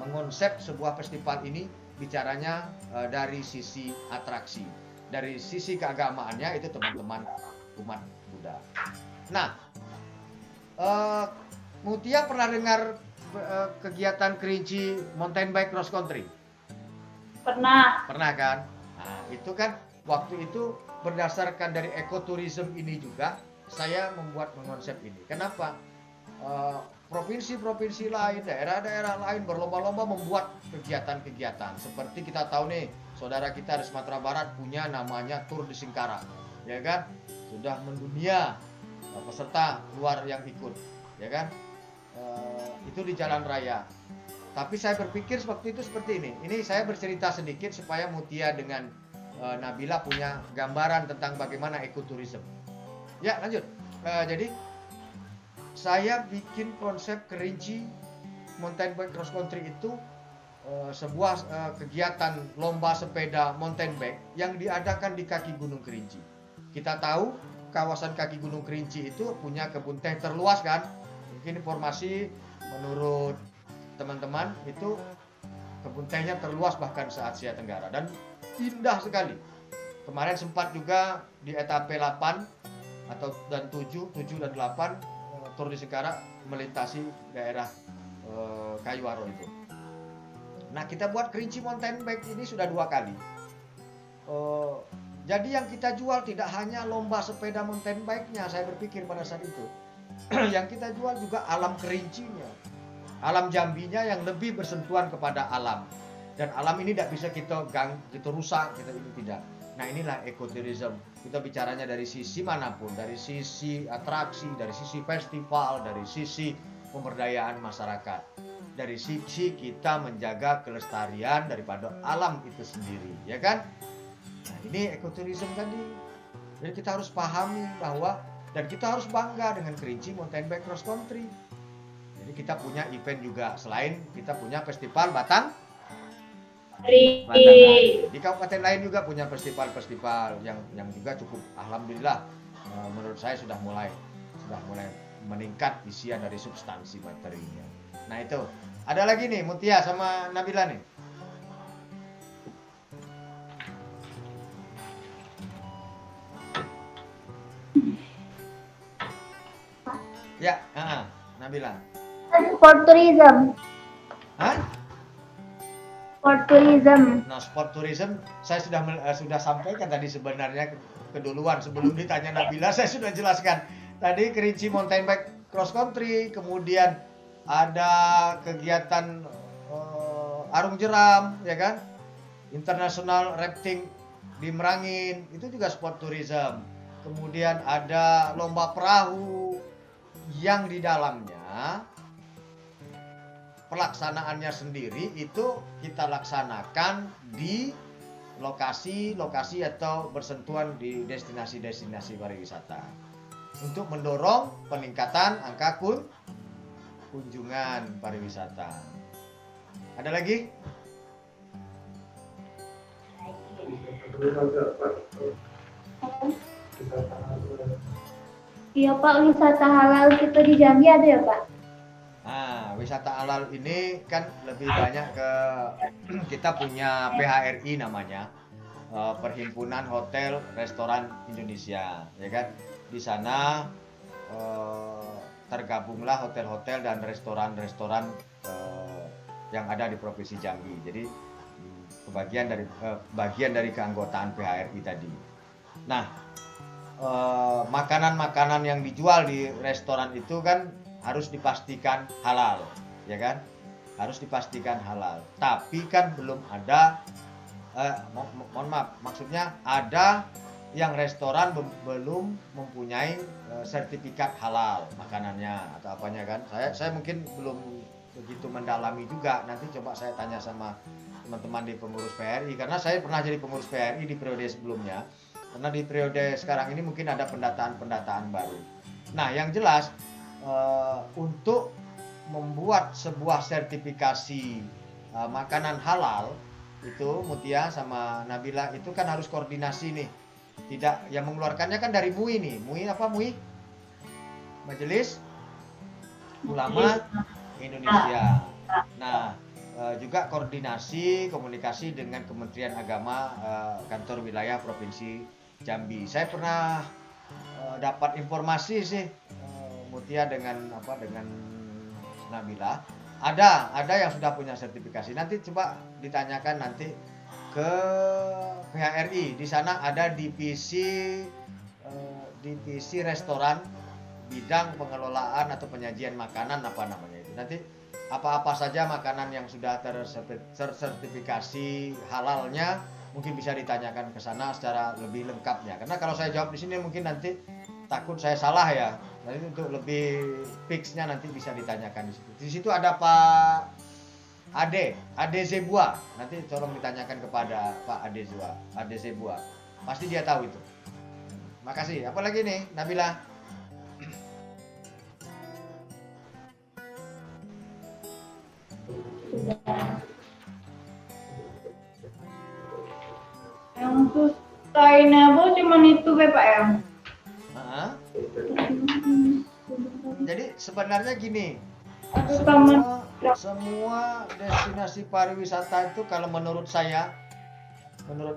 mengonsep sebuah festival ini, bicaranya dari sisi atraksi, dari sisi keagamaannya itu teman-teman umat Buddha. Nah, Mutia pernah dengar kegiatan Kerinci mountain bike cross country? Pernah. Pernah kan? Nah, itu kan waktu itu berdasarkan dari ekoturism ini juga saya membuat mengonsep ini. Kenapa? Provinsi-provinsi lain, daerah-daerah lain berlomba-lomba membuat kegiatan-kegiatan. Seperti kita tahu nih, saudara kita di Sumatera Barat punya namanya Tour de Singkarak, ya kan? Sudah mendunia peserta luar yang ikut, ya kan? Itu di jalan raya. Tapi saya berpikir waktu itu seperti ini. Ini saya bercerita sedikit supaya Mutia dengan Nabila punya gambaran tentang bagaimana ekoturism. Ya, lanjut. Jadi saya bikin konsep Kerinci mountain bike cross country itu sebuah kegiatan lomba sepeda mountain bike yang diadakan di kaki Gunung Kerinci. Kita tahu kawasan kaki Gunung Kerinci itu punya kebun teh terluas kan? Mungkin informasi menurut teman-teman itu kebun tehnya terluas bahkan se-Asia Tenggara dan indah sekali. Kemarin sempat juga di etape 8 dan 7 dan 8 Tour de Singkarak melintasi daerah Kayuaro itu. Nah, kita buat Kerinci mountain bike ini sudah 2 kali. Jadi yang kita jual tidak hanya lomba sepeda mountain bike-nya, saya berpikir pada saat itu. Yang kita jual juga alam Kerincinya, alam Jambinya yang lebih bersentuhan kepada alam. Dan alam ini tidak bisa kita rusak, kita ini tidak. Nah inilah ekoturism. Kita bicaranya dari sisi manapun, dari sisi atraksi, dari sisi festival, dari sisi pemberdayaan masyarakat, dari sisi kita menjaga kelestarian daripada alam itu sendiri, ya kan? Nah ini ekoturism tadi. Jadi kita harus pahami bahwa dan kita harus bangga dengan Kerinci mountain bike cross country. Jadi kita punya event juga, selain kita punya festival Batang di kabupaten lain juga punya festival-festival yang juga cukup, alhamdulillah, menurut saya sudah mulai meningkat isian dari substansi materinya. Nah itu ada lagi nih Mutia sama Nabila nih. Ya, Nabila. Sport tourism. Hah? Sport tourism. Nah, sport tourism saya sudah sampaikan tadi sebenarnya keduluan sebelum ditanya Nabila, saya sudah jelaskan. Tadi Kerinci mountain bike cross country, kemudian ada kegiatan arung jeram, ya kan? International rafting di Merangin, itu juga sport tourism. Kemudian ada lomba perahu yang di dalamnya pelaksanaannya sendiri itu kita laksanakan di lokasi-lokasi atau bersentuhan di destinasi-destinasi pariwisata untuk mendorong peningkatan angka kunjungan pariwisata. Ada lagi? Iya Pak, wisata halal kita di Jambi ada ya Pak? Nah, wisata halal ini kan lebih banyak ke kita punya PHRI namanya, Perhimpunan Hotel Restoran Indonesia, ya kan? Di sana tergabunglah hotel-hotel dan restoran-restoran yang ada di Provinsi Jambi. Jadi bagian dari keanggotaan PHRI tadi. Nah, makanan-makanan yang dijual di restoran itu kan harus dipastikan halal, ya kan? Harus dipastikan halal. Tapi kan belum ada, mohon maaf, maksudnya ada yang restoran belum mempunyai sertifikat halal makanannya atau apanya kan? Saya mungkin belum begitu mendalami juga. Nanti coba saya tanya sama teman-teman di pengurus PRI karena saya pernah jadi pengurus PRI di periode sebelumnya. Karena di periode sekarang ini mungkin ada pendataan-pendataan baru. Nah, yang jelas untuk membuat sebuah sertifikasi makanan halal itu Mutia sama Nabila itu kan harus koordinasi nih. Tidak, yang mengeluarkannya kan dari MUI nih. MUI apa MUI? Majelis Ulama Indonesia. Nah, juga koordinasi komunikasi dengan Kementerian Agama kantor wilayah Provinsi Jambi. Saya pernah dapat informasi sih Mutia dengan Nabila. Ada yang sudah punya sertifikasi. Nanti coba ditanyakan nanti ke PHRI. Di sana ada divisi restoran bidang pengelolaan atau penyajian makanan apa namanya itu. Nanti apa-apa saja makanan yang sudah tersertifikasi halalnya mungkin bisa ditanyakan ke sana secara lebih lengkapnya. Karena kalau saya jawab di sini mungkin nanti takut saya salah ya. Nanti untuk lebih fixnya nanti bisa ditanyakan di situ. Di situ ada Pak Ade Zebua. Nanti tolong ditanyakan kepada Pak Ade Zebua. Pasti dia tahu itu. Makasih. Apalagi nih Nabila? Yang sustainable cuman itu Pak ya. Jadi sebenarnya gini, Sama semua destinasi pariwisata itu kalau menurut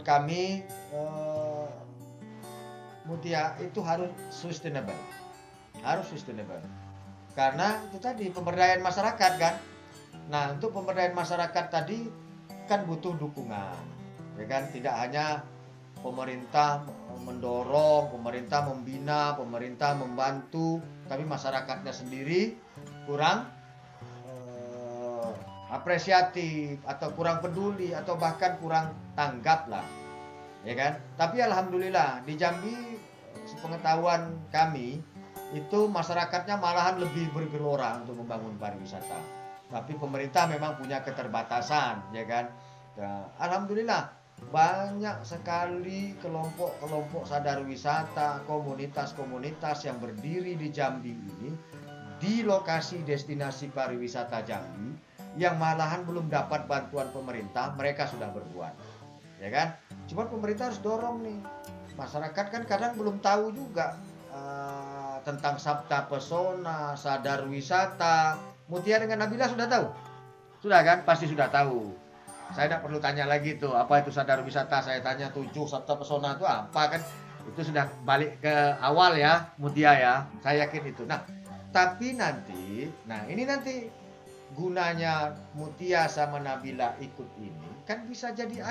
kami Mutia itu harus sustainable. Karena itu tadi pemberdayaan masyarakat kan. Nah, untuk pemberdayaan masyarakat tadi kan butuh dukungan. Ya kan, tidak hanya pemerintah mendorong, pemerintah membina, pemerintah membantu, tapi masyarakatnya sendiri kurang apresiatif atau kurang peduli atau bahkan kurang tanggap lah, ya kan? Tapi alhamdulillah di Jambi sepengetahuan kami itu masyarakatnya malahan lebih bergelora untuk membangun pariwisata. Tapi pemerintah memang punya keterbatasan, ya kan? Nah, alhamdulillah banyak sekali kelompok-kelompok sadar wisata, komunitas-komunitas yang berdiri di Jambi ini, di lokasi destinasi pariwisata Jambi, yang malahan belum dapat bantuan pemerintah, mereka sudah berbuat, ya kan? Cuma pemerintah harus dorong nih. Masyarakat kan kadang belum tahu juga tentang Sabta Pesona, sadar wisata. Mutia dengan Nabila sudah tahu? Sudah kan? Pasti sudah tahu. Saya tidak perlu tanya lagi tuh, apa itu sadar wisata. Saya tanya 7 Sabta Pesona itu apa kan? Itu sudah balik ke awal ya, Mutia ya. Saya yakin itu. Nah, tapi nanti, ini nanti gunanya Mutia sama Nabila ikut ini kan bisa jadi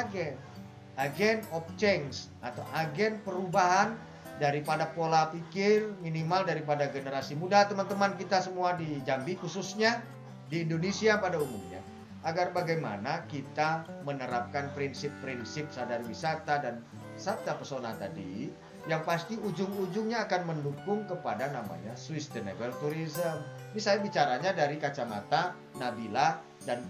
agen of change atau agen perubahan daripada pola pikir minimal daripada generasi muda teman-teman kita semua di Jambi khususnya di Indonesia pada umumnya, agar bagaimana kita menerapkan prinsip-prinsip sadar wisata dan Sabta Pesona tadi yang pasti ujung-ujungnya akan mendukung kepada namanya sustainable tourism. Ini saya bicaranya dari kacamata Nabila dan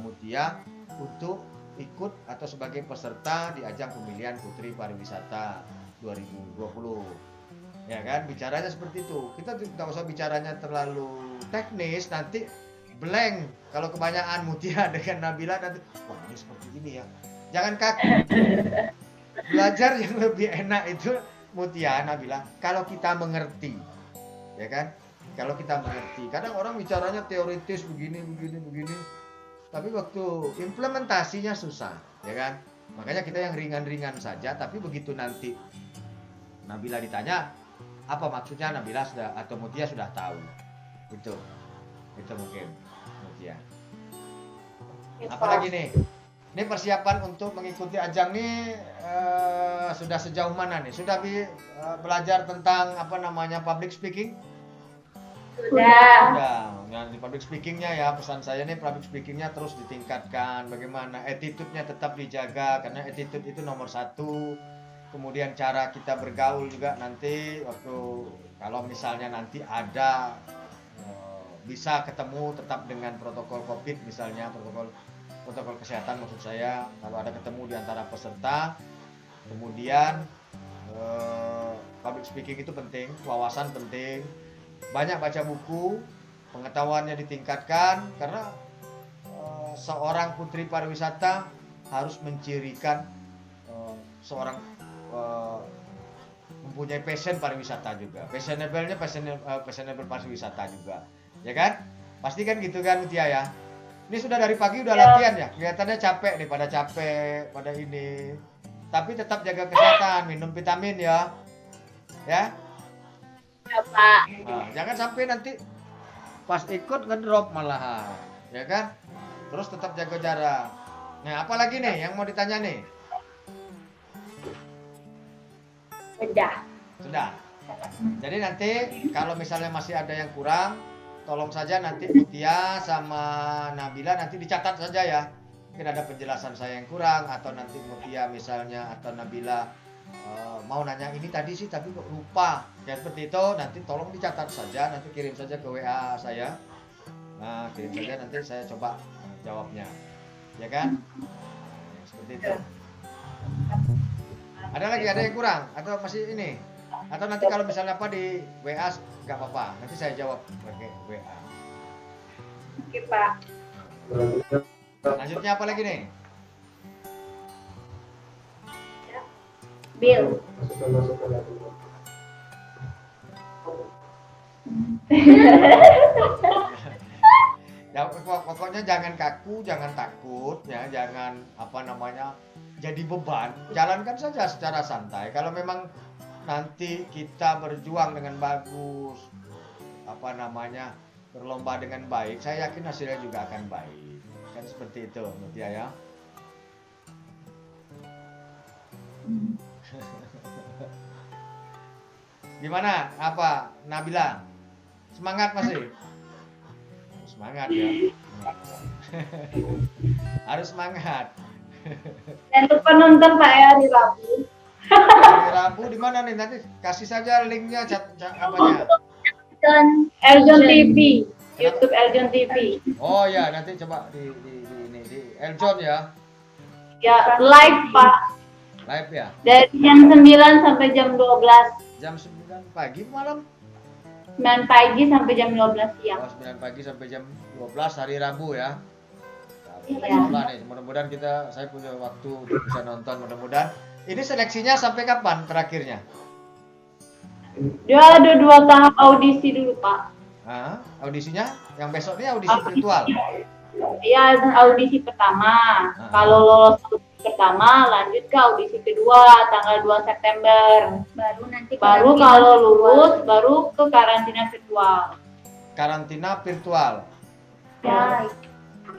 Mutia untuk ikut atau sebagai peserta di ajang pemilihan Putri Pariwisata 2020. Ya kan, bicaranya seperti itu. Kita tidak usah bicaranya terlalu teknis, nanti blank. Kalau kebanyakan Mutia dengan Nabila nanti, wah ini seperti ini ya. Jangan kaku. belajar yang lebih enak itu Mutia, Nabila, kalau kita mengerti, ya kan? Kalau kita mengerti, kadang orang bicaranya teoritis begini, tapi waktu implementasinya susah, ya kan? Makanya kita yang ringan-ringan saja, tapi begitu nanti Nabila ditanya, apa maksudnya Nabila sudah atau Mutia sudah tahu. Itu mungkin Mutia. Apalagi nih? Ini persiapan untuk mengikuti ajang nih sudah sejauh mana nih? Sudah belajar tentang apa namanya public speaking? Sudah. Nah, di public speakingnya ya, pesan saya nih public speakingnya terus ditingkatkan. Bagaimana attitude-nya tetap dijaga karena attitude itu nomor satu. Kemudian cara kita bergaul juga nanti waktu kalau misalnya nanti ada bisa ketemu tetap dengan protokol COVID misalnya protokol kesehatan maksud saya, kalau ada ketemu di antara peserta. Kemudian public speaking itu penting, wawasan penting, banyak baca buku, pengetahuannya ditingkatkan karena seorang putri pariwisata harus mencirikan seorang mempunyai passion pariwisata juga, passionable pariwisata juga, ya kan? Pasti kan gitu kan Mutia ya? Ini sudah dari pagi udah latihan ya, kelihatannya capek nih, pada ini. Tapi tetap jaga kesehatan, minum vitamin ya, ya. Ya, Pak. Nah, jangan sampai nanti pas ikut ngedrop malahan, ya kan? Terus tetap jaga jarak. Nah, apalagi nih yang mau ditanya nih? Sudah. Jadi nanti kalau misalnya masih ada yang kurang, tolong saja nanti Mutia sama Nabila nanti dicatat saja ya. Mungkin ada penjelasan saya yang kurang atau nanti Mutia misalnya atau Nabila mau nanya ini tadi sih tapi kok lupa. Ya seperti itu nanti tolong dicatat saja, nanti kirim saja ke WA saya. Nah, kirim saja nanti saya coba jawabnya. Ya kan? Nah, seperti itu. Ada yang kurang atau masih ini? Atau nanti kalau misalnya apa di WA nggak apa-apa, nanti saya jawab pakai WA. Oke Pak. Lanjutnya apa lagi nih? Bill. Ya pokoknya jangan kaku, jangan takut, ya jangan apa namanya jadi beban. Jalankan saja secara santai. Kalau memang nanti kita berjuang dengan bagus, apa namanya berlomba dengan baik, saya yakin hasilnya juga akan baik. Kan seperti itu, Mutia ya. Gimana? Apa Nabila? Semangat masih? Semangat ya. Harus semangat. Jangan lupa nonton Pak ya di Rabu. Hari Rabu di mana nih? Nanti kasih saja linknya apanya? Eljon TV, YouTube Eljon TV. Oh ya, nanti coba di Eljon ya. Ya, live Pak. Live ya. Dari jam 9 sampai jam 12. Jam 9 pagi malam. 9 pagi sampai jam 12 siang. Oh, 9 pagi sampai jam 12 hari Rabu ya. Iya. Nih, mudah-mudahan saya punya waktu untuk bisa nonton, mudah-mudahan. Ini seleksinya sampai kapan terakhirnya? Dia ada 2 tahap audisi dulu Pak. Audisinya yang besok ini audisi virtual. Iya, audisi pertama. Kalau lolos audisi pertama, lanjut ke audisi kedua tanggal 2 September. Baru kalau lulus, baru ke karantina virtual. Karantina virtual. Ya.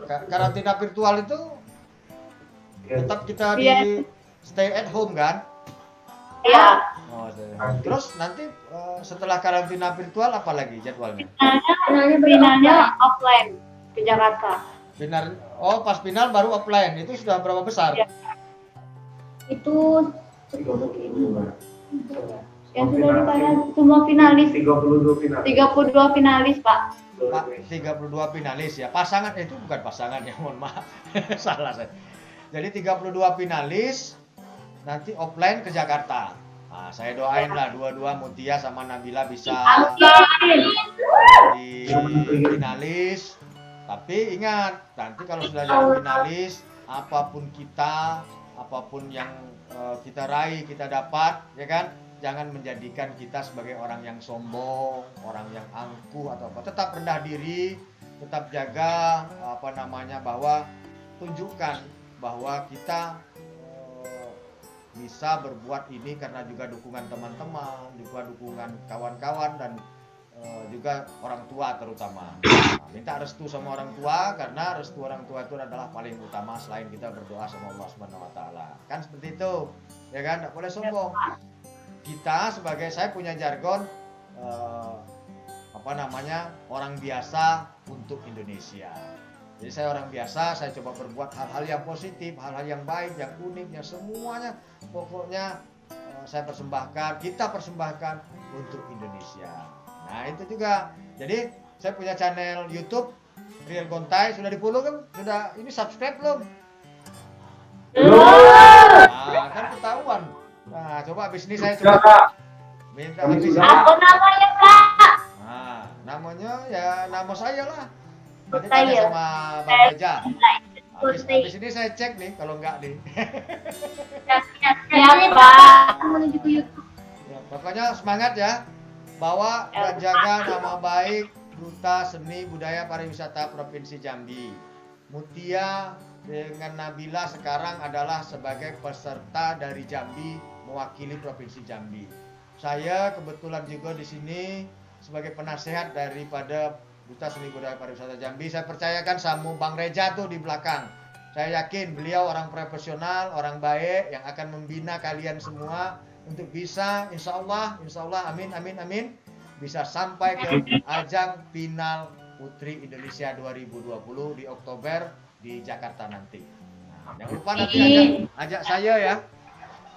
Karantina virtual itu tetap kita di stay at home kan? Iya. Oh, terus nanti setelah karantina virtual apa lagi jadwalnya? Finalnya offline ke Jakarta. Final, pas final baru offline. Itu sudah berapa besar? Ya. Itu 10 yang sudah dibayar semua finalis. 32 finalis Pak. 32 finalis ya. Pasangan itu bukan pasangan ya, mohon maaf. Salah saya. Jadi 32 finalis nanti offline ke Jakarta. Nah, saya doain lah dua-dua Mutia sama Nabila bisa di finalis. Tapi ingat, nanti kalau sudah jadi finalis, apapun kita, apapun yang kita raih, kita dapat, ya kan? Jangan menjadikan kita sebagai orang yang sombong, orang yang angkuh atau apa. Tetap rendah diri, tetap jaga bahwa tunjukkan bahwa kita bisa berbuat ini karena juga dukungan teman-teman, juga dukungan kawan-kawan dan juga orang tua terutama. Minta restu sama orang tua karena restu orang tua itu adalah paling utama selain kita berdoa sama Allah Subhanahu wa taala. Kan seperti itu. Ya kan? Enggak boleh sombong. Kita saya punya jargon orang biasa untuk Indonesia. Jadi saya orang biasa, saya coba berbuat hal-hal yang positif, hal-hal yang baik, yang unik, yang semuanya pokoknya kita persembahkan untuk Indonesia. Nah itu juga. Jadi saya punya channel YouTube Real Gontai, sudah di-follow kan? Sudah ini subscribe belum? Nah, kan ketahuan. Nah, coba habis ini saya coba minta habis ini. Apa namanya, Kak? Nah, namanya ya nama saya lah. Nanti tanya sama Bang Reja. Habis ini saya cek nih, kalau enggak nih. Ya, Pak. Menuju ke YouTube. Ya, pokoknya semangat ya. Bawa dan jaga nama baik Duta Seni Budaya Pariwisata Provinsi Jambi. Mutia dengan Nabila sekarang adalah sebagai peserta dari Jambi mewakili Provinsi Jambi. Saya kebetulan juga di sini sebagai penasehat daripada Duta Seni Budaya Pariwisata Jambi. Saya percayakan sama Bang Reja tuh di belakang. Saya yakin beliau orang profesional, orang baik yang akan membina kalian semua untuk bisa insya Allah amin bisa sampai ke ajang final Putri Indonesia 2020 di Oktober di Jakarta nanti. Nah, jangan lupa nanti ajak saya ya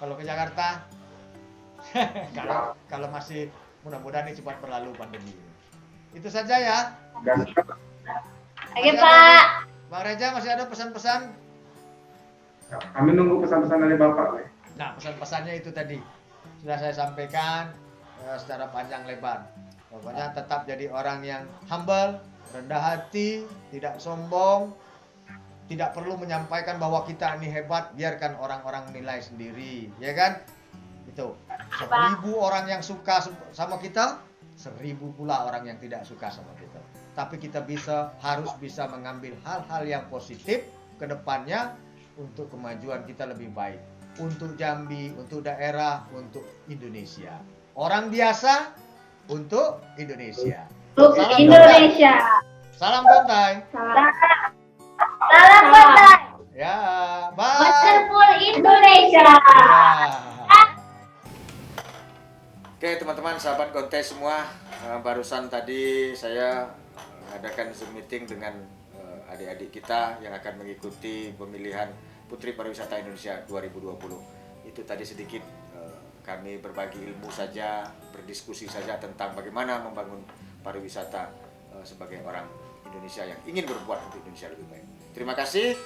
kalau ke Jakarta. kalau masih mudah-mudahan ini cepat berlalu pandemi. Itu saja ya. Oke, Pak. Bang Reja masih ada pesan-pesan? Kami nunggu pesan-pesan dari Bapak. Nah, pesan-pesannya itu tadi sudah saya sampaikan secara panjang lebar. Pokoknya tetap jadi orang yang humble, rendah hati, tidak sombong, tidak perlu menyampaikan bahwa kita ini hebat, biarkan orang-orang menilai sendiri, ya kan? Itu 1000 orang yang suka sama kita, 1000 pula orang yang tidak suka sama kita. Tapi kita harus bisa mengambil hal-hal yang positif ke depannya untuk kemajuan kita lebih baik. Untuk Jambi, untuk daerah, untuk Indonesia. Orang biasa untuk Indonesia. Untuk Indonesia. Salam Gontai. Salam Gontai. Ya, bye. Wonderful Indonesia. Ya. Oke teman-teman, sahabat Gontai semua, barusan tadi saya mengadakan Zoom meeting dengan adik-adik kita yang akan mengikuti pemilihan Putri Pariwisata Indonesia 2020. Itu tadi sedikit kami berbagi ilmu saja, berdiskusi saja tentang bagaimana membangun pariwisata sebagai orang Indonesia yang ingin berbuat untuk Indonesia lebih baik. Terima kasih,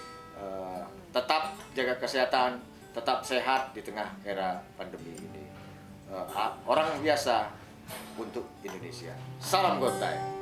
tetap jaga kesehatan, tetap sehat di tengah era pandemi ini. Orang biasa untuk Indonesia. Salam Gontai.